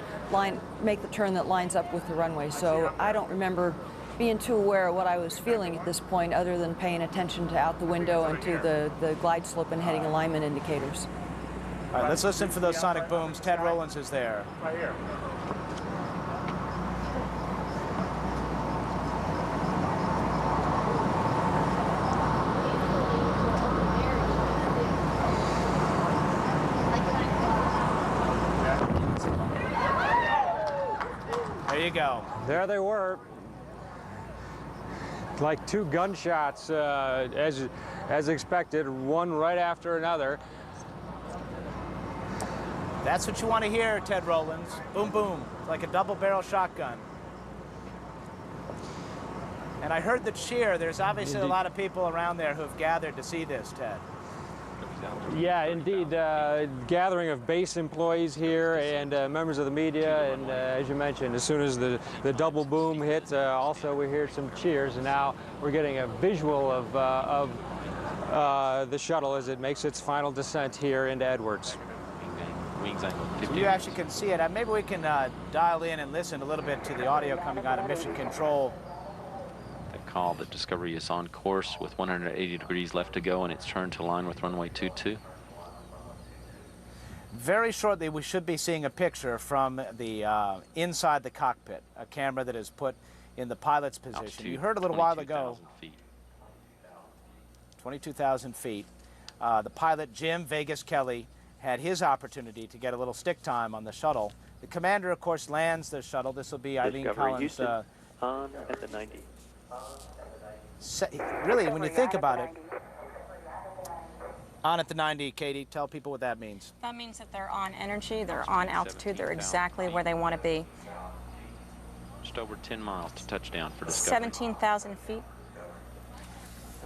make the turn that lines up with the runway. So I don't remember being too aware of what I was feeling at this point, other than paying attention to out the window and to the glide slope and heading alignment indicators. All right, let's listen for those sonic booms. Ted Rowlands is there. Right here. There you go. There they were. Like 2 gunshots, as expected, one right after another. That's what you want to hear, Ted Rowlands. Boom, boom, like a double-barrel shotgun. And I heard the cheer. There's obviously a lot of people around there who have gathered to see this, Ted. Yeah, indeed. Gathering of base employees here and members of the media, and as you mentioned, as soon as the double boom hits, also we hear some cheers, and now we're getting a visual of the shuttle as it makes its final descent here into Edwards. You actually can see it. Maybe we can dial in and listen a little bit to the audio coming out of Mission Control. Call that Discovery is on course with 180 degrees left to go, and it's turned to line with runway 22. Very shortly, we should be seeing a picture from the inside the cockpit, a camera that is put in the pilot's position. Altitude, You heard a little while ago, 22,000 feet. 22,000 feet. The pilot, Jim Vegas Kelly, had his opportunity to get a little stick time on the shuttle. The commander, of course, lands the shuttle. This will be Eileen Discovery Collins. Houston, on at the 90. Really, when you think about it, on at the 90, Katie, tell people what that means. That means that they're on energy, they're on altitude, they're exactly where they want to be. Just over 10 miles to touchdown for Discovery. 17,000 feet.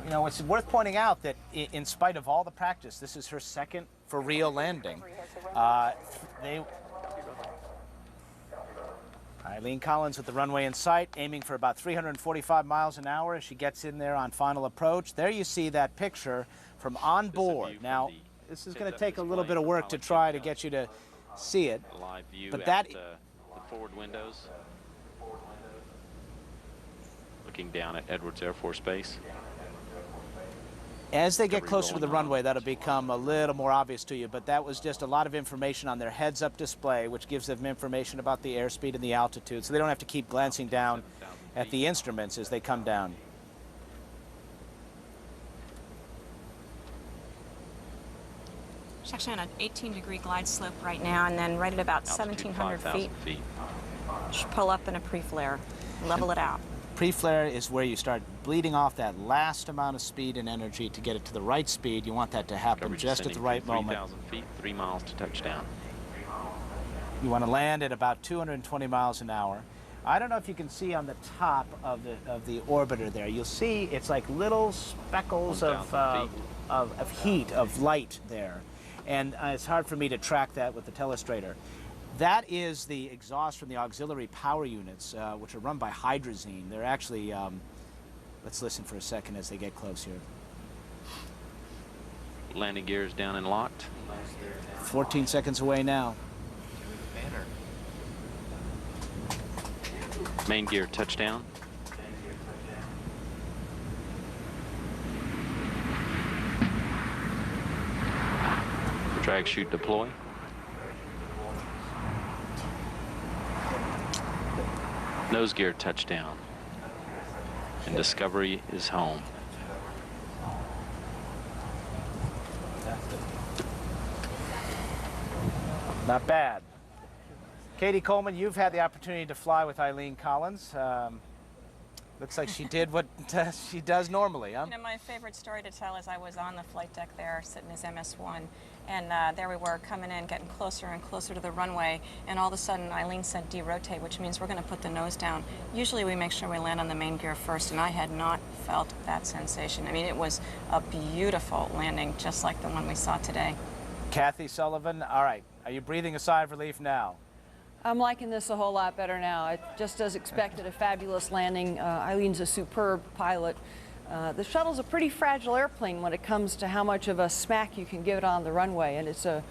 You know, it's worth pointing out that in spite of all the practice, this is her second for real landing. Eileen Collins with the runway in sight, aiming for about 345 miles an hour as she gets in there on final approach. There you see that picture from on board. Now, this is going to take a little bit of work to try to get you to see it. Live view But at that the forward windows. Looking down at Edwards Air Force Base. As they get closer to the runway, that'll become a little more obvious to you, but that was just a lot of information on their heads-up display, which gives them information about the airspeed and the altitude, so they don't have to keep glancing down at the instruments as they come down. It's actually on an 18-degree glide slope right now, and then right at about Altitude 1,700 feet, 5,000 feet. just pull up in a pre-flare, level it out. Pre-flare is where you start bleeding off that last amount of speed and energy to get it to the right speed. You want that to happen Discovery just at the right descending moment. 3,000 feet, 3 miles to touchdown. You want to land at about 220 miles an hour. I don't know if you can see on the top of the orbiter there. You'll see it's like little speckles of heat, of light there. And it's hard for me to track that with the telestrator. That is the exhaust from the auxiliary power units, which are run by hydrazine. They're actually, let's listen for a second as they get close here. Landing gears down and locked. 14 seconds away now. Main gear touchdown. Drag chute deploy. Nose gear touchdown. And Discovery is home. Not bad. Katie Coleman, you've had the opportunity to fly with Eileen Collins. Looks like she did what she does normally, huh? You know, my favorite story to tell is I was on the flight deck there, sitting as MS-1, and there we were coming in, getting closer and closer to the runway, and all of a sudden Eileen said derotate, which means we're going to put the nose down. Usually we make sure we land on the main gear first, and I had not felt that sensation. I mean, it was a beautiful landing, just like the one we saw today. Kathy Sullivan, all right, are you breathing a sigh of relief now? I'm liking this a whole lot better now. Just as expected, a fabulous landing. Eileen's a superb pilot. The shuttle's a pretty fragile airplane when it comes to how much of a smack you can give it on the runway, and it's a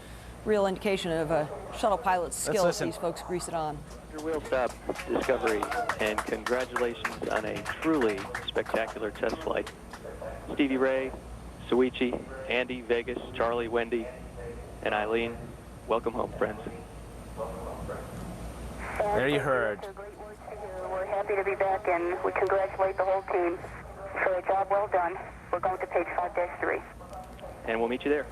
real indication of a shuttle pilot's skill if these folks grease it on. Your wheel stop, Discovery, and congratulations on a truly spectacular test flight. Stevie Ray, Suichi, Andy, Vegas, Charlie, Wendy, and Eileen, welcome home, friends. There you heard. We're happy to be back, and we congratulate the whole team for a job well done. We're going to page 5-3. And we'll meet you there.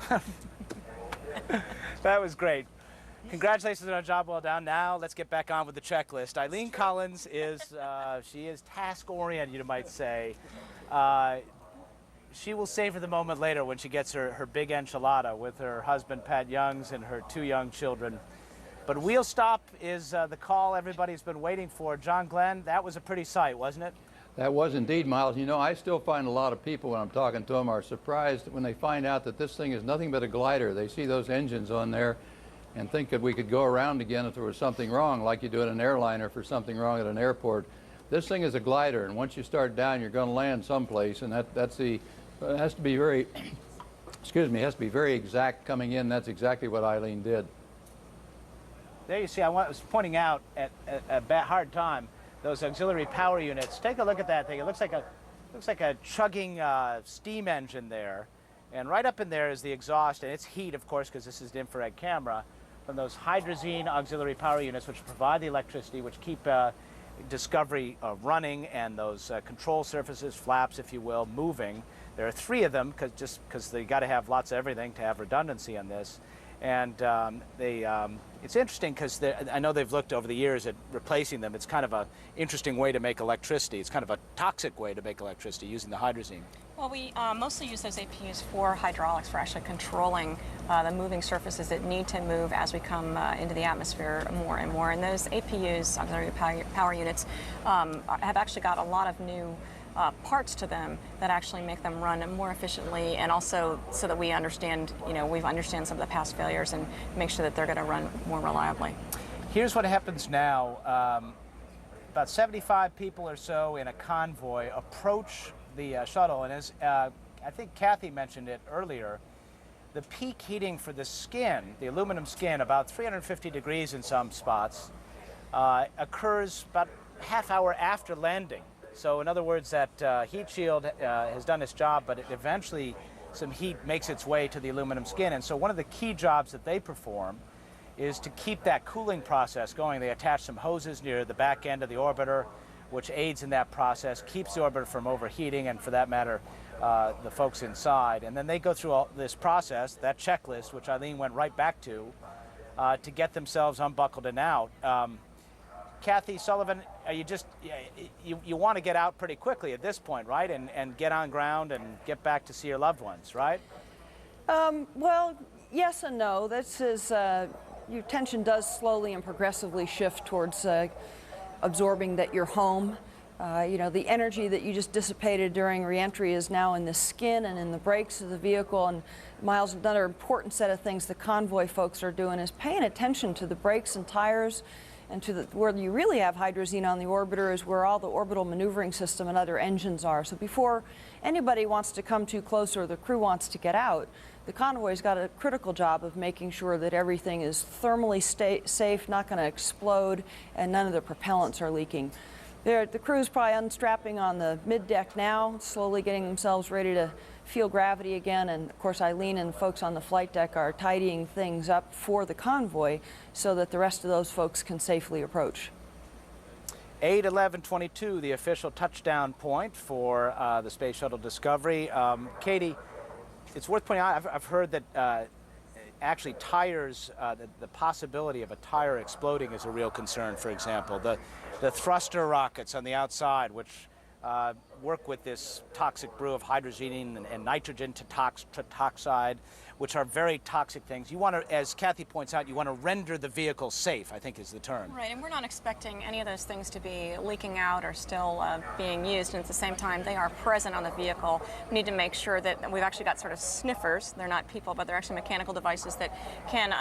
That was great. Congratulations on a job well done. Now let's get back on with the checklist. Eileen Collins is, she is task-oriented, you might say. She will savor the moment later when she gets her big enchilada with her husband, Pat Youngs, and her 2 young children. But wheel stop is the call everybody's been waiting for. John Glenn, that was a pretty sight, wasn't it? That was indeed, Miles. You know, I still find a lot of people when I'm talking to them are surprised when they find out that this thing is nothing but a glider. They see those engines on there and think that we could go around again if there was something wrong, like you do in an airliner if there's something wrong at an airport. This thing is a glider, and once you start down, you're going to land someplace, and that's the, it has to be very, excuse me, it has to be very exact coming in. That's exactly what Eileen did. There you see, I was pointing out at a hard time those auxiliary power units. Take a look at that thing. It looks like a chugging steam engine there, and right up in there is the exhaust, and it's heat, of course, because this is the infrared camera. from those hydrazine auxiliary power units, which provide the electricity, which keep Discovery running, and those control surfaces, flaps, if you will, moving. There are 3 of them, because they got to have lots of everything to have redundancy on this. And it's interesting because I know they've looked over the years at replacing them. It's kind of an interesting way to make electricity. It's kind of a toxic way to make electricity using the hydrazine. Well, we mostly use those APUs for hydraulics, for actually controlling the moving surfaces that need to move as we come into the atmosphere more and more. And those APUs, auxiliary power units, have actually got a lot of new parts to them that actually make them run more efficiently, and also so that we understand, we understand some of the past failures and make sure that they're going to run more reliably. Here's what happens now. About 75 people or so in a convoy approach the shuttle, and as I think Kathy mentioned it earlier, the peak heating for the skin, the aluminum skin, about 350 degrees in some spots, occurs about half hour after landing. So in other words, that heat shield has done its job, but eventually some heat makes its way to the aluminum skin. And so one of the key jobs that they perform is to keep that cooling process going. They attach some hoses near the back end of the orbiter, which aids in that process, keeps the orbiter from overheating, and for that matter, the folks inside. And then they go through all this process, that checklist, which Eileen went right back to get themselves unbuckled and out. Kathy Sullivan, are you just, you want to get out pretty quickly at this point, right? And get on ground and get back to see your loved ones, right? Well, yes and no. This is, your attention does slowly and progressively shift towards absorbing that you're home. The energy that you just dissipated during reentry is now in the skin and in the brakes of the vehicle. And Miles, another important set of things the convoy folks are doing is paying attention to the brakes and tires, and to where you really have hydrazine on the orbiter is where all the orbital maneuvering system and other engines are. So before anybody wants to come too close or the crew wants to get out, the convoy's got a critical job of making sure that everything is thermally safe, not going to explode, and none of the propellants are leaking. The crew's probably unstrapping on the mid-deck now, slowly getting themselves ready to feel gravity again, and of course Eileen and folks on the flight deck are tidying things up for the convoy so that the rest of those folks can safely approach. 8/11/22, the official touchdown point for the Space Shuttle Discovery. Katie, it's worth pointing out, I've heard that actually tires, the possibility of a tire exploding is a real concern, for example. The thruster rockets on the outside, which work with this toxic brew of hydrazine and nitrogen tetroxide, which are very toxic things. You want to, as Kathy points out, you want to render the vehicle safe, I think is the term. Right, and we're not expecting any of those things to be leaking out or still being used, and at the same time they are present on the vehicle. We need to make sure that we've actually got sort of sniffers. They're not people, but they're actually mechanical devices that can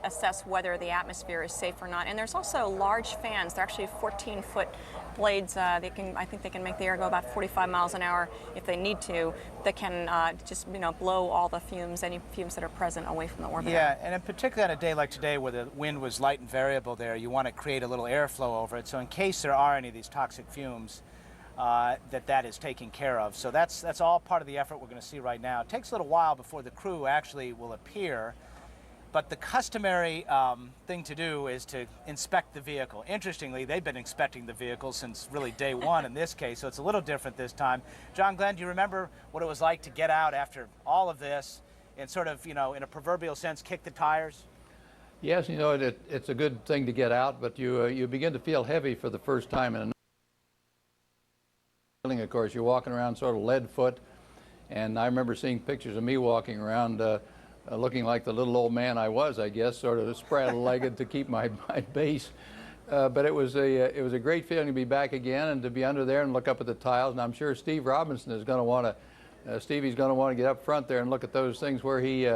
assess whether the atmosphere is safe or not. And there's also large fans. They're actually 14-foot blades. I think they can make the air go about 45 miles an hour if they need to. That can just blow all the fumes, any fumes that are present, away from the orbiter. Yeah, and in particular on a day like today where the wind was light and variable there, you want to create a little airflow over it. So in case there are any of these toxic fumes, that is taken care of. So that's all part of the effort we're going to see right now. It takes a little while before the crew actually will appear. But the customary thing to do is to inspect the vehicle. Interestingly, they've been inspecting the vehicle since really day one in this case, so it's a little different this time. John Glenn, do you remember what it was like to get out after all of this and sort of, in a proverbial sense, kick the tires? Yes, it's a good thing to get out, but you begin to feel heavy for the first time. And of course, you're walking around sort of lead foot, and I remember seeing pictures of me walking around looking like the little old man I was, I guess, sort of spraddle-legged to keep my base. But it was a great feeling to be back again and to be under there and look up at the tiles. And I'm sure Steve Robinson is going to want to, Stevie's going to want to get up front there and look at those things where he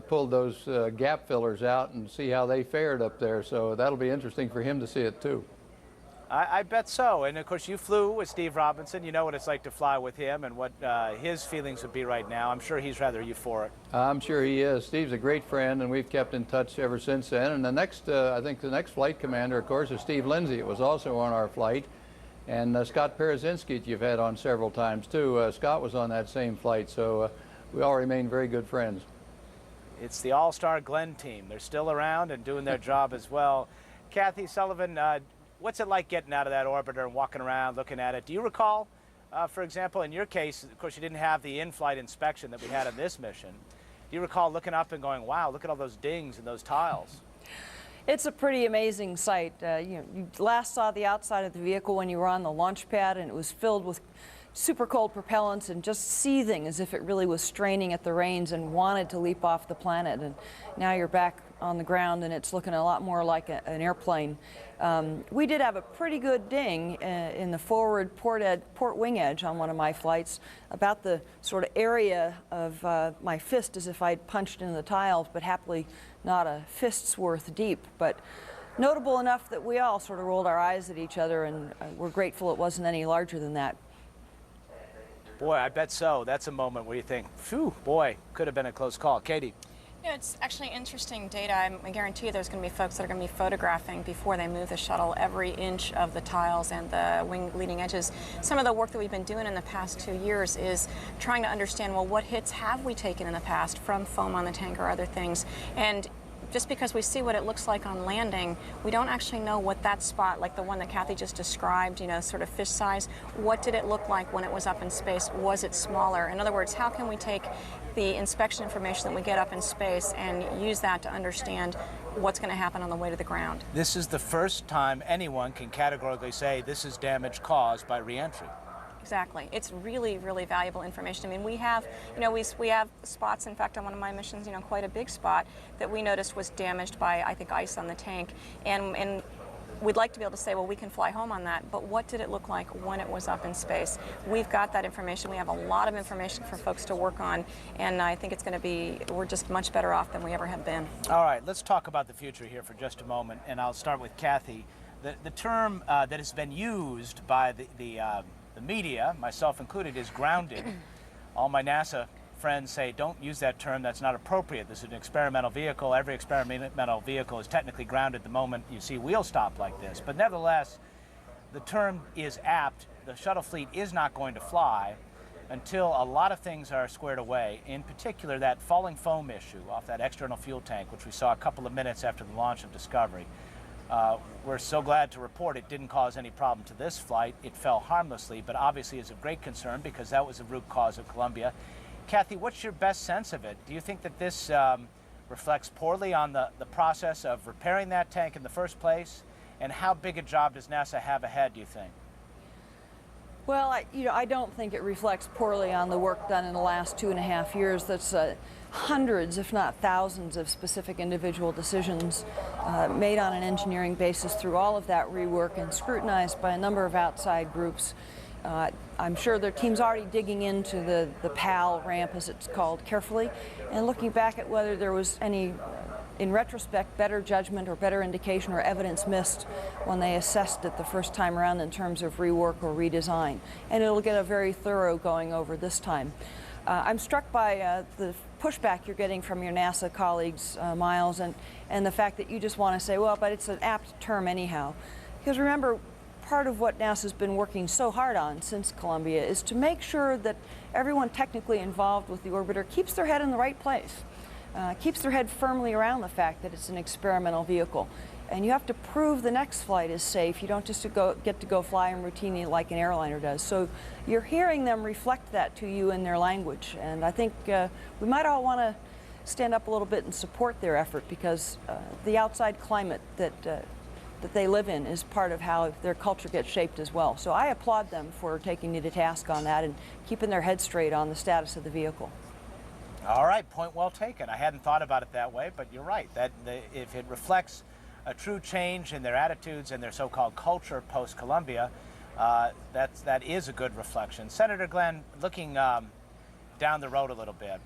pulled those gap fillers out and see how they fared up there. So that'll be interesting for him to see it too. I bet so. And of course, you flew with Steve Robinson. You know what it's like to fly with him and what his feelings would be right now. I'm sure he's rather euphoric. I'm sure he is. Steve's a great friend, and we've kept in touch ever since then. And the next, I think the next flight commander, of course, is Steve Lindsay. It was also on our flight. And Scott Perezinski, you've had on several times too. Scott was on that same flight, so we all remain very good friends. It's the all-star Glenn team. They're still around and doing their job as well. Kathy Sullivan, what's it like getting out of that orbiter and walking around, looking at it? Do you recall, for example, in your case, of course, you didn't have the in-flight inspection that we had on this mission. Do you recall looking up and going, wow, look at all those dings and those tiles? It's a pretty amazing sight. You last saw the outside of the vehicle when you were on the launch pad, and it was filled with super cold propellants and just seething as if it really was straining at the reins and wanted to leap off the planet. And now you're back on the ground and it's looking a lot more like an airplane. We did have a pretty good ding in the forward port wing edge on one of my flights, about the sort of area of my fist, as if I'd punched into the tiles, but happily not a fist's worth deep. But notable enough that we all sort of rolled our eyes at each other, and we're grateful it wasn't any larger than that. Boy, I bet so. That's a moment where you think, phew, boy, could have been a close call. Katie. You know, it's actually interesting data. I guarantee you there's going to be folks that are going to be photographing before they move the shuttle every inch of the tiles and the wing leading edges. Some of the work that we've been doing in the past 2 years is trying to understand, well, what hits have we taken in the past from foam on the tank or other things? And just because we see what it looks like on landing, we don't actually know what that spot, like the one that Kathy just described, you know, sort of fish size, what did it look like when it was up in space? Was it smaller? In other words, how can we take the inspection information that we get up in space and use that to understand what's going to happen on the way to the ground? This is the first time anyone can categorically say this is damage caused by reentry. Exactly. It's really, really valuable information. I mean, we have, you know, we have spots, in fact, on one of my missions, you know, quite a big spot that we noticed was damaged by, I think, ice on the tank. And we'd like to be able to say, well, we can fly home on that, but what did it look like when it was up in space? We've got that information. We have a lot of information for folks to work on, and I think it's going to be, we're just much better off than we ever have been. All right, let's talk about the future here for just a moment, and I'll start with Kathy. The term that has been used by the media, myself included, is grounded. All my NASA friends say, don't use that term, that's not appropriate. This is an experimental vehicle. Every experimental vehicle is technically grounded the moment you see wheel stop like this. But nevertheless, the term is apt. The shuttle fleet is not going to fly until a lot of things are squared away, in particular that falling foam issue off that external fuel tank, which we saw a couple of minutes after the launch of Discovery. We're so glad to report it didn't cause any problem to this flight. It fell harmlessly, but obviously is of great concern because that was the root cause of Columbia. Kathy, what's your best sense of it? Do you think that this reflects poorly on the process of repairing that tank in the first place? And how big a job does NASA have ahead, do you think? Well, I don't think it reflects poorly on the work done in the last 2.5 years. That's hundreds, if not thousands, of specific individual decisions made on an engineering basis through all of that rework and scrutinized by a number of outside groups. I'm sure their team's already digging into the PAL ramp, as it's called, carefully, and looking back at whether there was any, in retrospect, better judgment or better indication or evidence missed when they assessed it the first time around in terms of rework or redesign. And it'll get a very thorough going over this time. I'm struck by the pushback you're getting from your NASA colleagues, Miles, and the fact that you just want to say, well, but it's an apt term anyhow. Because remember, part of what NASA's been working so hard on since Columbia is to make sure that everyone technically involved with the orbiter keeps their head in the right place, keeps their head firmly around the fact that it's an experimental vehicle. And you have to prove the next flight is safe. You don't just get to go fly them routinely like an airliner does. So you're hearing them reflect that to you in their language. And I think we might all want to stand up a little bit and support their effort, because the outside climate that they live in is part of how their culture gets shaped as well. So I applaud them for taking me to task on that and keeping their head straight on the status of the vehicle. All right, point well taken. I hadn't thought about it that way, but you're right. If it reflects a true change in their attitudes and their so-called culture post-Columbia, that is a good reflection. Senator Glenn, looking down the road a little bit,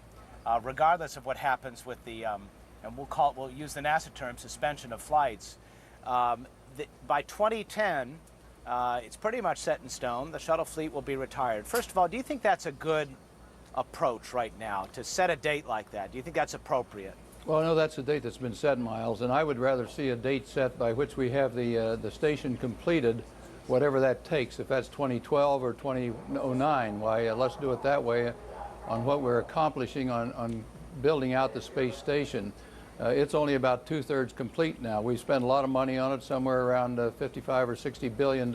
regardless of what happens with the, and we'll use the NASA term, suspension of flights, by 2010, it's pretty much set in stone. The shuttle fleet will be retired. First of all, do you think that's a good approach right now, to set a date like that? Do you think that's appropriate? Well, no, that's a date that's been set, Miles, and I would rather see a date set by which we have the station completed, whatever that takes. If that's 2012 or 2009, why, let's do it that way on what we're accomplishing on building out the space station. It's only about 2/3 complete now. We've spent a lot of money on it, somewhere around $55 or $60 billion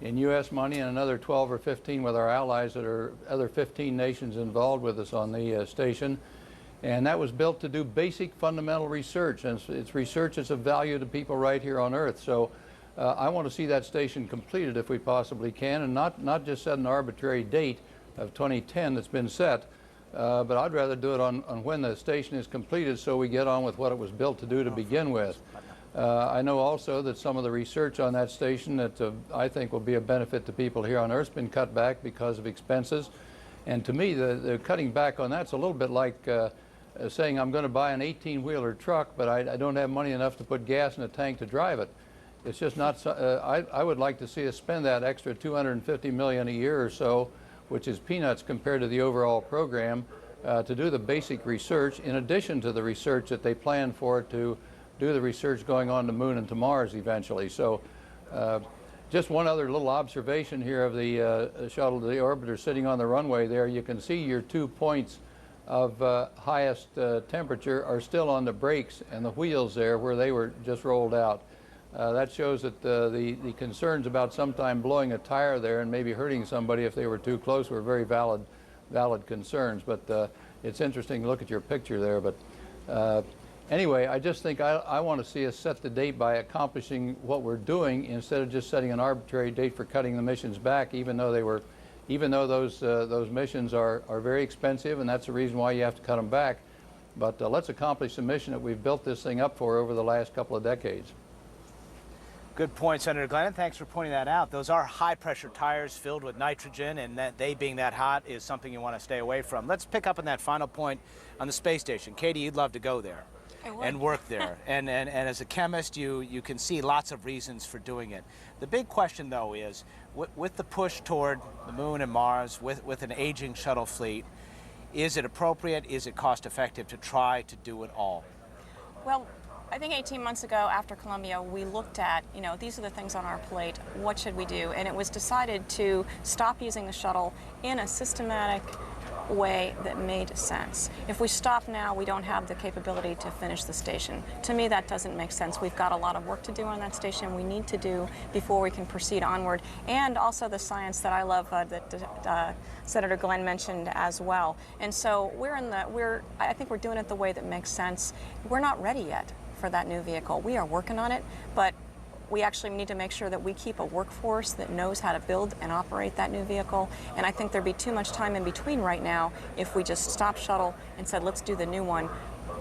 in U.S. money, and another 12 or 15 with our allies that are other 15 nations involved with us on the station. And that was built to do basic fundamental research, and it's research that's of value to people right here on Earth. So I want to see that station completed if we possibly can, and not just set an arbitrary date of 2010 that's been set, but I'd rather do it on when the station is completed so we get on with what it was built to do to begin with. I know also that some of the research on that station that I think will be a benefit to people here on Earth has been cut back because of expenses. And to me, the cutting back on that's a little bit like saying I'm going to buy an 18-wheeler truck, but I don't have money enough to put gas in a tank to drive it. It's just not, I would like to see us spend that extra $250 million a year or so, which is peanuts compared to the overall program, to do the basic research in addition to the research that they plan for to do the research going on the moon and to Mars eventually. So just one other little observation here of the shuttle, the orbiter sitting on the runway there. You can see your 2 points of highest temperature are still on the brakes and the wheels there where they were just rolled out. That shows that the concerns about sometime blowing a tire there and maybe hurting somebody if they were too close were very valid concerns. But it's interesting to look at your picture there. But anyway, I just think I want to see us set the date by accomplishing what we're doing instead of just setting an arbitrary date for cutting the missions back, even though those missions are very expensive, and that's the reason why you have to cut them back. But let's accomplish the mission that we've built this thing up for over the last couple of decades. Good point, Senator Glenn, and thanks for pointing that out. Those are high-pressure tires filled with nitrogen, and that they being that hot is something you want to stay away from. Let's pick up on that final point on the space station. Katie, you'd love to go there and work there. and as a chemist, you can see lots of reasons for doing it. The big question, though, is with the push toward the moon and Mars, with an aging shuttle fleet, is it appropriate, is it cost-effective to try to do it all? Well, I think 18 months ago after Columbia, we looked at, these are the things on our plate, what should we do? And it was decided to stop using the shuttle in a systematic way that made sense. If we stop now, we don't have the capability to finish the station. To me, that doesn't make sense. We've got a lot of work to do on that station. We need to do before we can proceed onward. And also the science that I love that Senator Glenn mentioned as well. And so I think we're doing it the way that makes sense. We're not ready yet for that new vehicle. We are working on it, but we actually need to make sure that we keep a workforce that knows how to build and operate that new vehicle. And I think there'd be too much time in between right now if we just stopped Shuttle and said, let's do the new one.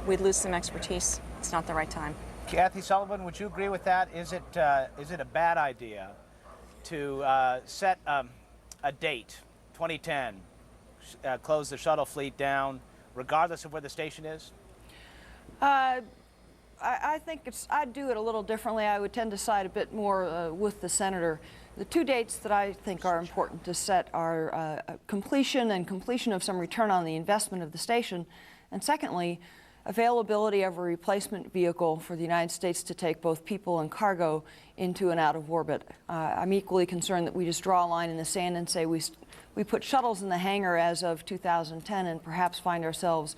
We'd lose some expertise. It's not the right time. Kathy Sullivan, would you agree with that? Is it a bad idea to set a date, 2010, close the shuttle fleet down, regardless of where the station is? I think I'd do it a little differently. I would tend to side a bit more with the senator. The two dates that I think are important to set are completion of some return on the investment of the station, and secondly, availability of a replacement vehicle for the United States to take both people and cargo into and out of orbit. I'm equally concerned that we just draw a line in the sand and say we put shuttles in the hangar as of 2010 and perhaps find ourselves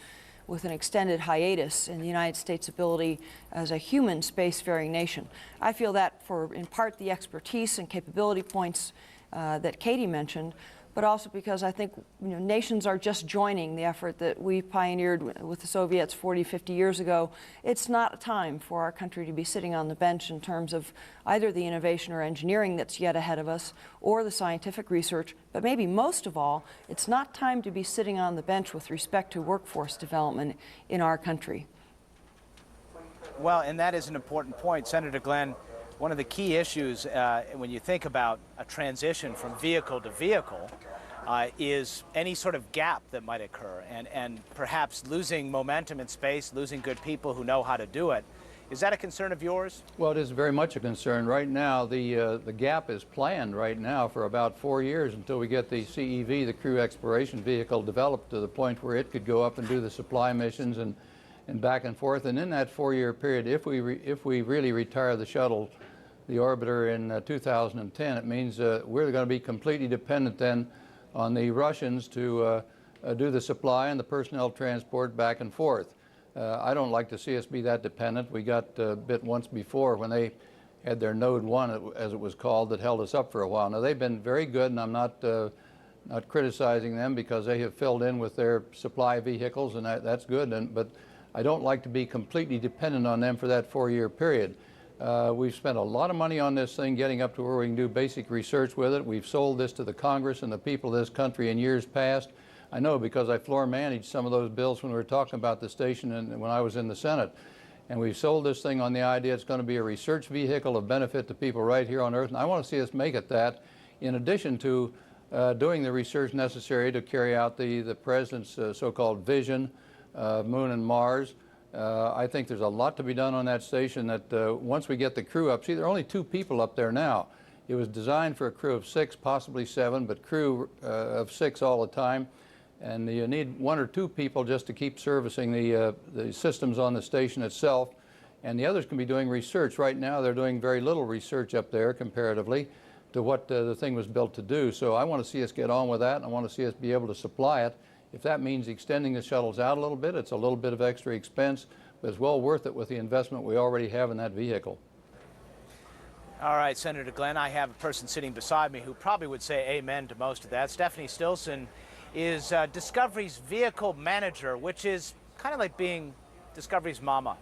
with an extended hiatus in the United States' ability as a human spacefaring nation. I feel that for, in part, the expertise and capability points that Katie mentioned, but also because I think nations are just joining the effort that we pioneered with the Soviets 40, 50 years ago. It's not a time for our country to be sitting on the bench in terms of either the innovation or engineering that's yet ahead of us or the scientific research, but maybe most of all, it's not time to be sitting on the bench with respect to workforce development in our country. Well, and that is an important point, Senator Glenn. One of the key issues when you think about a transition from vehicle to vehicle is any sort of gap that might occur and perhaps losing momentum in space, losing good people who know how to do it. Is that a concern of yours? Well, it is very much a concern. Right now, the gap is planned right now for about 4 years until we get the CEV, the Crew Exploration Vehicle, developed to the point where it could go up and do the supply missions and back and forth. And in that 4-year period, if we really retire the shuttle, the orbiter in 2010, it means we're going to be completely dependent then on the Russians to do the supply and the personnel transport back and forth. I don't like to see us be that dependent. We got bit once before when they had their Node 1, as it was called, that held us up for a while. Now, they've been very good, and I'm not criticizing them because they have filled in with their supply vehicles, and that's good. But I don't like to be completely dependent on them for that 4-year period. We've spent a lot of money on this thing, getting up to where we can do basic research with it. We've sold this to the Congress and the people of this country in years past. I know because I floor managed some of those bills when we were talking about the station and when I was in the Senate. And we've sold this thing on the idea it's going to be a research vehicle of benefit to people right here on Earth. And I want to see us make it that, in addition to doing the research necessary to carry out the President's so-called vision of Moon and Mars. I think there's a lot to be done on that station that once we get the crew up, see, there are only 2 people up there now. It was designed for a crew of 6, possibly 7, but crew of 6 all the time. And you need 1 or 2 people just to keep servicing the systems on the station itself. And the others can be doing research. Right now, they're doing very little research up there comparatively to what the thing was built to do. So I want to see us get on with that, and I want to see us be able to supply it. If that means extending the shuttles out a little bit, it's a little bit of extra expense, but it's well worth it with the investment we already have in that vehicle. All right, Senator Glenn, I have a person sitting beside me who probably would say amen to most of that. Stephanie Stilson is Discovery's vehicle manager, which is kind of like being Discovery's mama.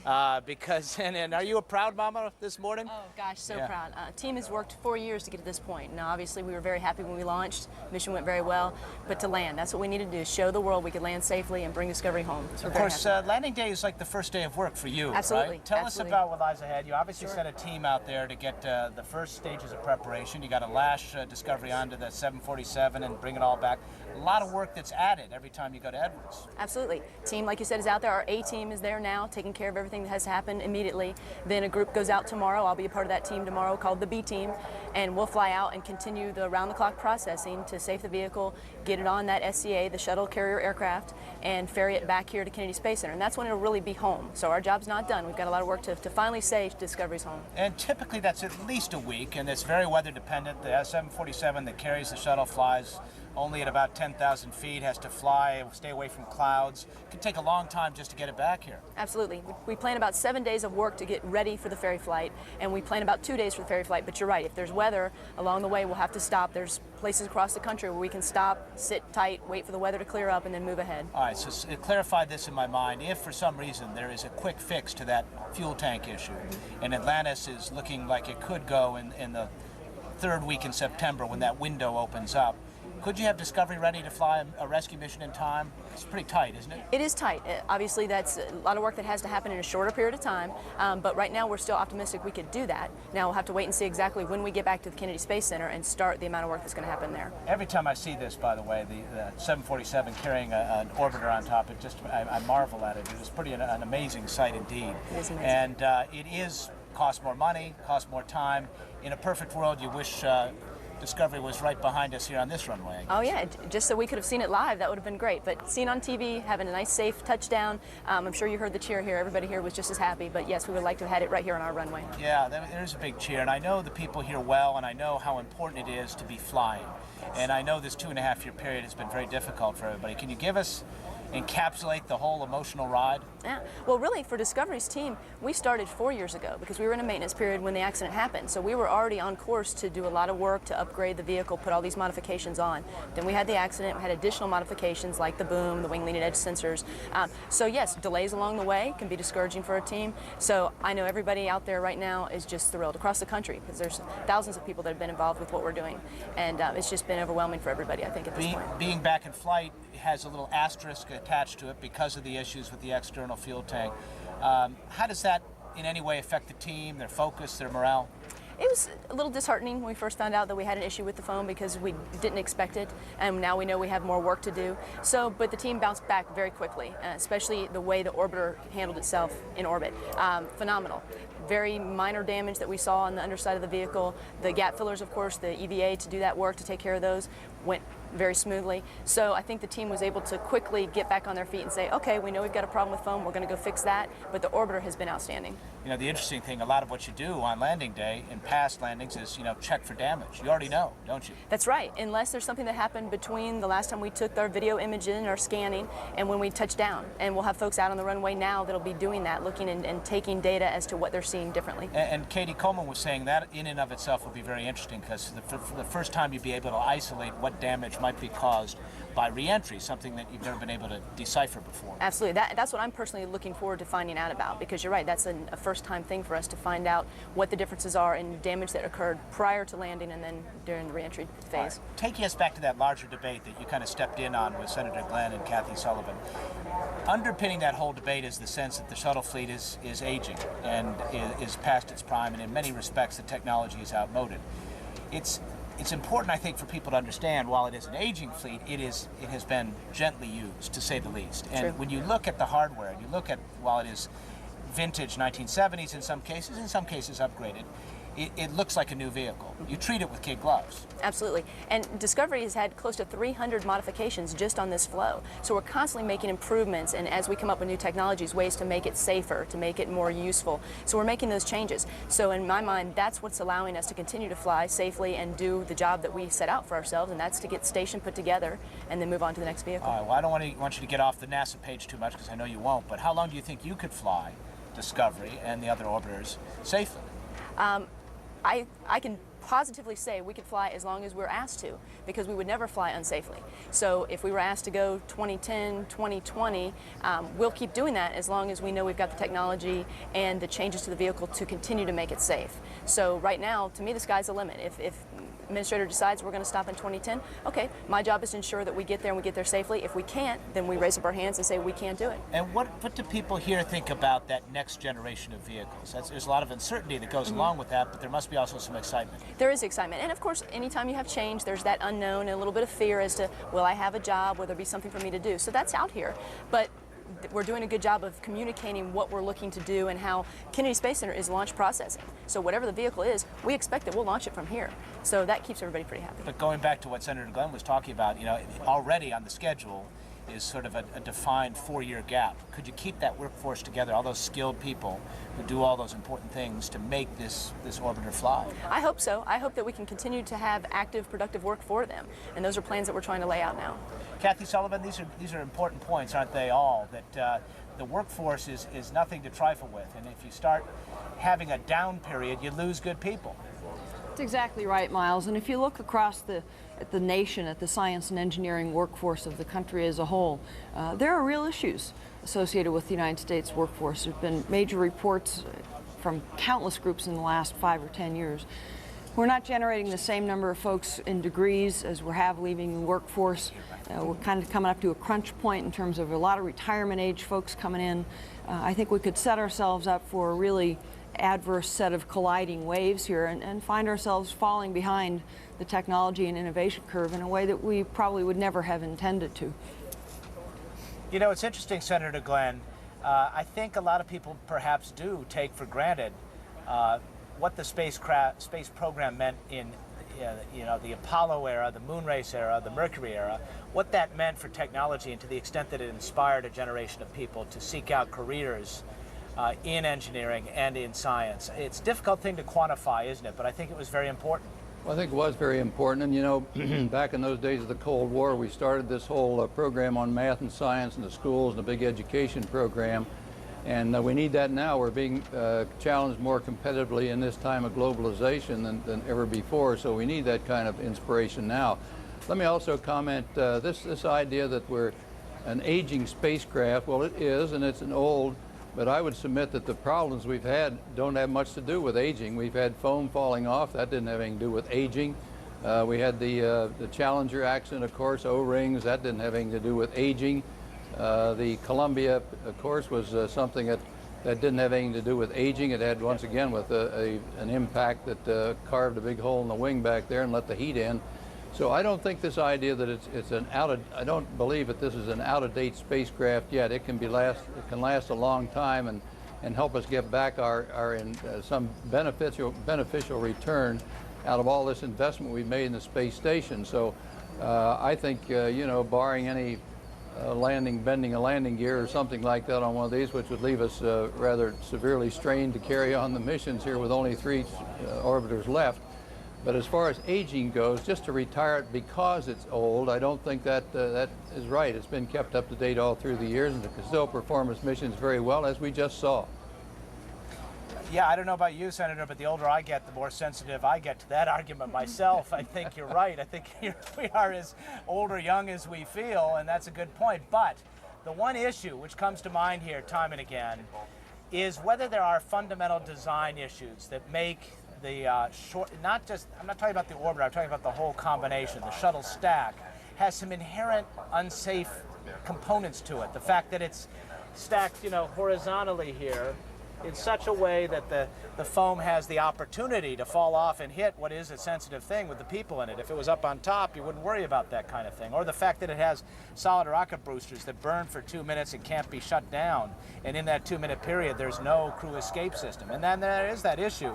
And are you a proud mama this morning? Oh gosh, so proud. Team has worked 4 years to get to this point. Now obviously we were very happy when we launched. Mission went very well, but to land, that's what we needed to do, show the world we could land safely and bring Discovery home. So of course, landing day is like the first day of work for you, absolutely. Right? Tell Absolutely. us about what lies ahead. You obviously sent a team out there to get the first stages of preparation. You got to lash Discovery onto the 747 and bring it all back. A lot of work that's added every time you go to Edwards. Absolutely. Team, like you said, is out there. Our A team is there now, taking care of everything that has to happen immediately. Then a group goes out tomorrow. I'll be a part of that team tomorrow called the B team, and we'll fly out and continue the round-the-clock processing to safe the vehicle, get it on that SCA, the shuttle carrier aircraft, and ferry it back here to Kennedy Space Center. And that's when it'll really be home. So our job's not done. We've got a lot of work to finally say Discovery's home. And typically that's at least a week, and it's very weather dependent. The 747 that carries the shuttle flies only at about 10,000 feet, has to fly, stay away from clouds. It can take a long time just to get it back here. Absolutely. We plan about 7 days of work to get ready for the ferry flight, and we plan about 2 days for the ferry flight. But you're right, if there's weather along the way, we'll have to stop. There's places across the country where we can stop, sit tight, wait for the weather to clear up, and then move ahead. All right, so clarify this in my mind. If for some reason there is a quick fix to that fuel tank issue, and Atlantis is looking like it could go in the 3rd week in September when that window opens up, could you have Discovery ready to fly a rescue mission in time? It's pretty tight, isn't it? It is tight. Obviously, that's a lot of work that has to happen in a shorter period of time, but right now we're still optimistic we could do that. Now we'll have to wait and see exactly when we get back to the Kennedy Space Center and start the amount of work that's going to happen there. Every time I see this, by the way, the 747 carrying an orbiter on top, I marvel at it. It is pretty an amazing sight indeed. It is amazing. And it costs more money, costs more time. In a perfect world, you wish Discovery was right behind us here on this runway. Oh yeah, just so we could have seen it live, that would have been great. But seen on TV, having a nice safe touchdown, I'm sure you heard the cheer here. Everybody here was just as happy, but yes, we would like to have had it right here on our runway. Yeah, there's a big cheer, and I know the people here well, and I know how important it is to be flying. And I know this 2.5-year period has been very difficult for everybody. Can you encapsulate the whole emotional ride? Yeah. Well, really, for Discovery's team, we started 4 years ago because we were in a maintenance period when the accident happened. So we were already on course to do a lot of work to upgrade the vehicle, put all these modifications on. Then we had the accident, we had additional modifications like the boom, the wing leading edge sensors. So yes, delays along the way can be discouraging for a team. So I know everybody out there right now is just thrilled across the country because there's thousands of people that have been involved with what we're doing. And it's just been overwhelming for everybody, I think, at this point. Being back in flight has a little asterisk attached to it because of the issues with the external fuel tank. How does that in any way affect the team, their focus, their morale? It was a little disheartening when we first found out that we had an issue with the phone because we didn't expect it, and now we know we have more work to do. But the team bounced back very quickly, especially the way the orbiter handled itself in orbit. Phenomenal. Very minor damage that we saw on the underside of the vehicle. The gap fillers, of course, the EVA to do that work, to take care of those, went very smoothly. So I think the team was able to quickly get back on their feet and say, okay, we know we've got a problem with foam, we're going to go fix that, but the orbiter has been outstanding. You know, the interesting thing, a lot of what you do on landing day in past landings is, you know, check for damage. You already know, don't you? That's right, unless there's something that happened between the last time we took our video imaging or scanning and when we touched down. And we'll have folks out on the runway now that'll be doing that, looking and taking data as to what they're seeing differently. And Katie Coleman was saying that in and of itself would be very interesting, because for the first time you'd be able to isolate what damage might be caused by reentry, something that you've never been able to decipher before. Absolutely. That's what I'm personally looking forward to finding out about, because you're right, that's a first-time thing for us to find out what the differences are in damage that occurred prior to landing and then during the reentry phase. Right. Taking us back to that larger debate that you kind of stepped in on with Senator Glenn and Kathy Sullivan, underpinning that whole debate is the sense that the shuttle fleet is aging and is past its prime, and in many respects the technology is outmoded. It's important, I think, for people to understand, while it is an aging fleet, it has been gently used, to say the least. And True. when you look at the hardware, and you look at, while it is vintage 1970s in some cases upgraded, it looks like a new vehicle. You treat it with kid gloves. Absolutely. And Discovery has had close to 300 modifications just on this flow. So we're constantly making improvements, and as we come up with new technologies, ways to make it safer, to make it more useful. So we're making those changes. So in my mind, that's what's allowing us to continue to fly safely and do the job that we set out for ourselves, and that's to get station put together and then move on to the next vehicle. All right, well, I don't want you to get off the NASA page too much, because I know you won't, but how long do you think you could fly Discovery and the other orbiters safely? I can positively say we could fly as long as we're asked to, because we would never fly unsafely. So if we were asked to go 2010, 2020, we'll keep doing that as long as we know we've got the technology and the changes to the vehicle to continue to make it safe. So right now, to me, the sky's the limit. If administrator decides we're going to stop in 2010, okay, my job is to ensure that we get there and we get there safely. If we can't, then we raise up our hands and say we can't do it. And what do people here think about that next generation of vehicles? There's a lot of uncertainty that goes along with that, but there must be also some excitement. There is excitement. And of course, anytime you have change, there's that unknown and a little bit of fear as to, will I have a job? Will there be something for me to do? So that's out here. But we're doing a good job of communicating what we're looking to do and how Kennedy Space Center is launch processing. So whatever the vehicle is, we expect that we'll launch it from here. So that keeps everybody pretty happy. But going back to what Senator Glenn was talking about, you know, already on the schedule is sort of a defined 4-year gap. Could you keep that workforce together, all those skilled people who do all those important things to make this orbiter fly? I hope so. I hope that we can continue to have active, productive work for them. And those are plans that we're trying to lay out now. Kathy Sullivan, these are important points, aren't they all? That the workforce is nothing to trifle with. And if you start having a down period, you lose good people. That's exactly right, Miles. And if you look across at the nation, at the science and engineering workforce of the country as a whole, there are real issues associated with the United States workforce. There have been major reports from countless groups in the last 5 or 10 years. We're not generating the same number of folks in degrees as we have leaving the workforce. We're kind of coming up to a crunch point in terms of a lot of retirement age folks coming in. I think we could set ourselves up for a really adverse set of colliding waves here and find ourselves falling behind the technology and innovation curve in a way that we probably would never have intended to. You know, it's interesting, Senator Glenn. I think a lot of people perhaps do take for granted what the space program meant in the Apollo era, the moon race era, the Mercury era, what that meant for technology, and to the extent that it inspired a generation of people to seek out careers in engineering and in science. It's a difficult thing to quantify, isn't it? But I think it was very important. Well, I think it was very important. And, you know, back in those days of the Cold War, we started this whole program on math and science in the schools and a big education program. And we need that now. We're being challenged more competitively in this time of globalization than ever before. So we need that kind of inspiration now. Let me also comment, this idea that we're an aging spacecraft, well, it is, and it's an old, but I would submit that the problems we've had don't have much to do with aging. We've had foam falling off. That didn't have anything to do with aging. We had the Challenger accident, of course, O-rings. That didn't have anything to do with aging. The Columbia, of course, was something that didn't have anything to do with aging. It had, once again, with an impact that carved a big hole in the wing back there and let the heat in. So I don't think this idea that I don't believe that this is an out-of-date spacecraft yet. It can last a long time and help us get back some beneficial return out of all this investment we've made in the space station. So I think, you know, barring any bending a landing gear or something like that on one of these, which would leave us rather severely strained to carry on the missions here with only 3 orbiters left. But as far as aging goes, just to retire it because it's old, I don't think that that is right. It's been kept up to date all through the years, and it can still perform its missions very well, as we just saw. Yeah, I don't know about you, Senator, but the older I get, the more sensitive I get to that argument myself. I think you're right. I think we are as old or young as we feel, and that's a good point. But the one issue which comes to mind here time and again is whether there are fundamental design issues that make the I'm not talking about the orbiter, I'm talking about the whole combination. The shuttle stack has some inherent unsafe components to it. The fact that it's stacked, you know, horizontally here in such a way that the foam has the opportunity to fall off and hit what is a sensitive thing with the people in it. If it was up on top, you wouldn't worry about that kind of thing. Or the fact that it has solid rocket boosters that burn for 2 minutes and can't be shut down. And in that 2-minute period, there's no crew escape system. And then there is that issue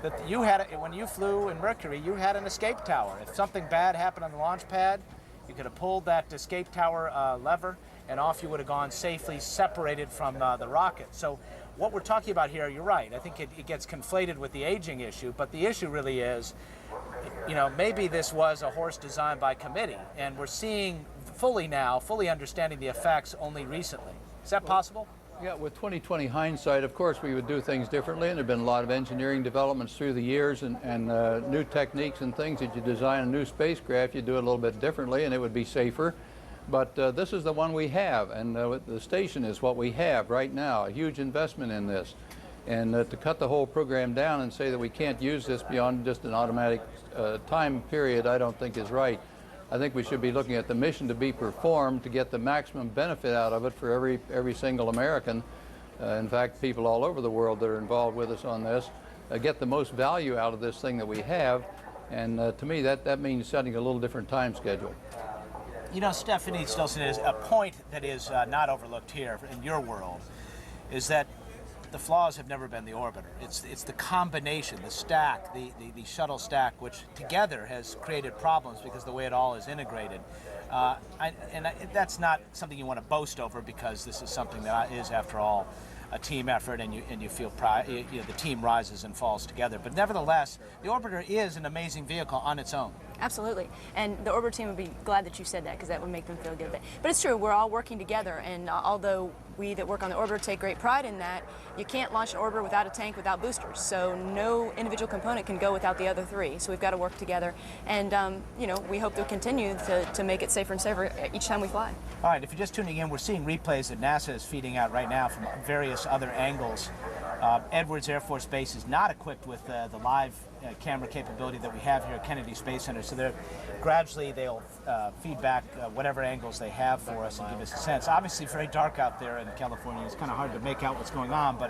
that you had, when you flew in Mercury, you had an escape tower. If something bad happened on the launch pad, you could have pulled that escape tower lever and off you would have gone safely separated from the rocket. So what we're talking about here, you're right, I think it gets conflated with the aging issue, but the issue really is, you know, maybe this was a horse designed by committee, and we're seeing fully understanding the effects only recently. Is that possible? Yeah, with 20/20 hindsight, of course, we would do things differently, and there have been a lot of engineering developments through the years and new techniques and things that you design a new spacecraft, you do it a little bit differently, and it would be safer. But this is the one we have, and the station is what we have right now, a huge investment in this. And to cut the whole program down and say that we can't use this beyond just an automatic time period, I don't think is right. I think we should be looking at the mission to be performed to get the maximum benefit out of it for every single American. In fact, people all over the world that are involved with us on this get the most value out of this thing that we have. And to me, that means setting a little different time schedule. You know, Stephanie Stilson, is a point that is not overlooked here in your world is that the flaws have never been the orbiter. It's the combination, the stack, the shuttle stack, which together has created problems because the way it all is integrated. That's not something you want to boast over because this is something that is, after all, a team effort, and you feel pride. The team rises and falls together. But nevertheless, the orbiter is an amazing vehicle on its own. Absolutely, and the orbiter team would be glad that you said that because that would make them feel good. But it's true, we're all working together, and although we that work on the orbiter take great pride in that, you can't launch an orbiter without a tank, without boosters. So no individual component can go without the other 3. So we've got to work together, and you know, we hope to continue to make it safer and safer each time we fly. All right, if you're just tuning in, we're seeing replays that NASA is feeding out right now from various other angles. Edwards Air Force Base is not equipped with the live camera capability that we have here at Kennedy Space Center, so they'll feed back whatever angles they have for us and give us a sense. Obviously very dark out there in California. It's kind of hard to make out what's going on, but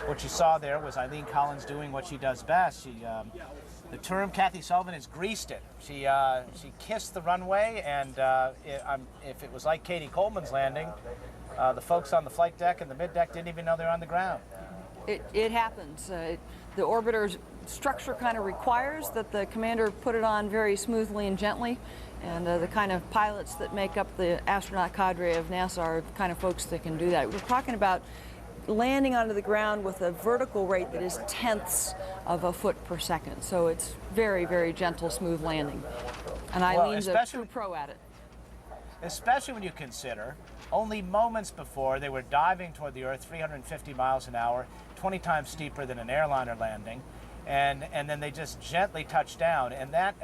what you saw there was Eileen Collins doing what she does best. The term Kathy Sullivan has greased it. She kissed the runway, and if it was like Katie Coleman's landing, the folks on the flight deck and the mid-deck didn't even know they're on the ground. It happens. The orbiter's structure kind of requires that the commander put it on very smoothly and gently, and the kind of pilots that make up the astronaut cadre of NASA are the kind of folks that can do that. We're talking about landing onto the ground with a vertical rate that is tenths of a foot per second, so it's very, very gentle, smooth landing. And Eileen's a true pro at it. Especially when you consider only moments before they were diving toward the Earth 350 miles an hour, 20 times steeper than an airliner landing, and then they just gently touched down. And that,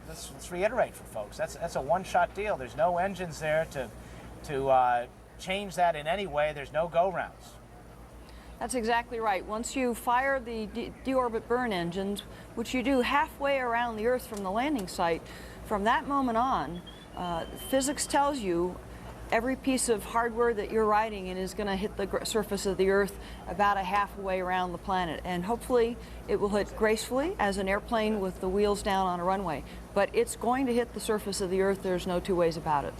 let's reiterate for folks, that's a one-shot deal. There's no engines there to change that in any way. There's no go-rounds. That's exactly right. Once you fire the deorbit burn engines, which you do halfway around the Earth from the landing site, from that moment on, physics tells you every piece of hardware that you're riding in is going to hit the surface of the Earth about a halfway around the planet, and hopefully it will hit gracefully as an airplane with the wheels down on a runway. But it's going to hit the surface of the Earth. There's no two ways about it.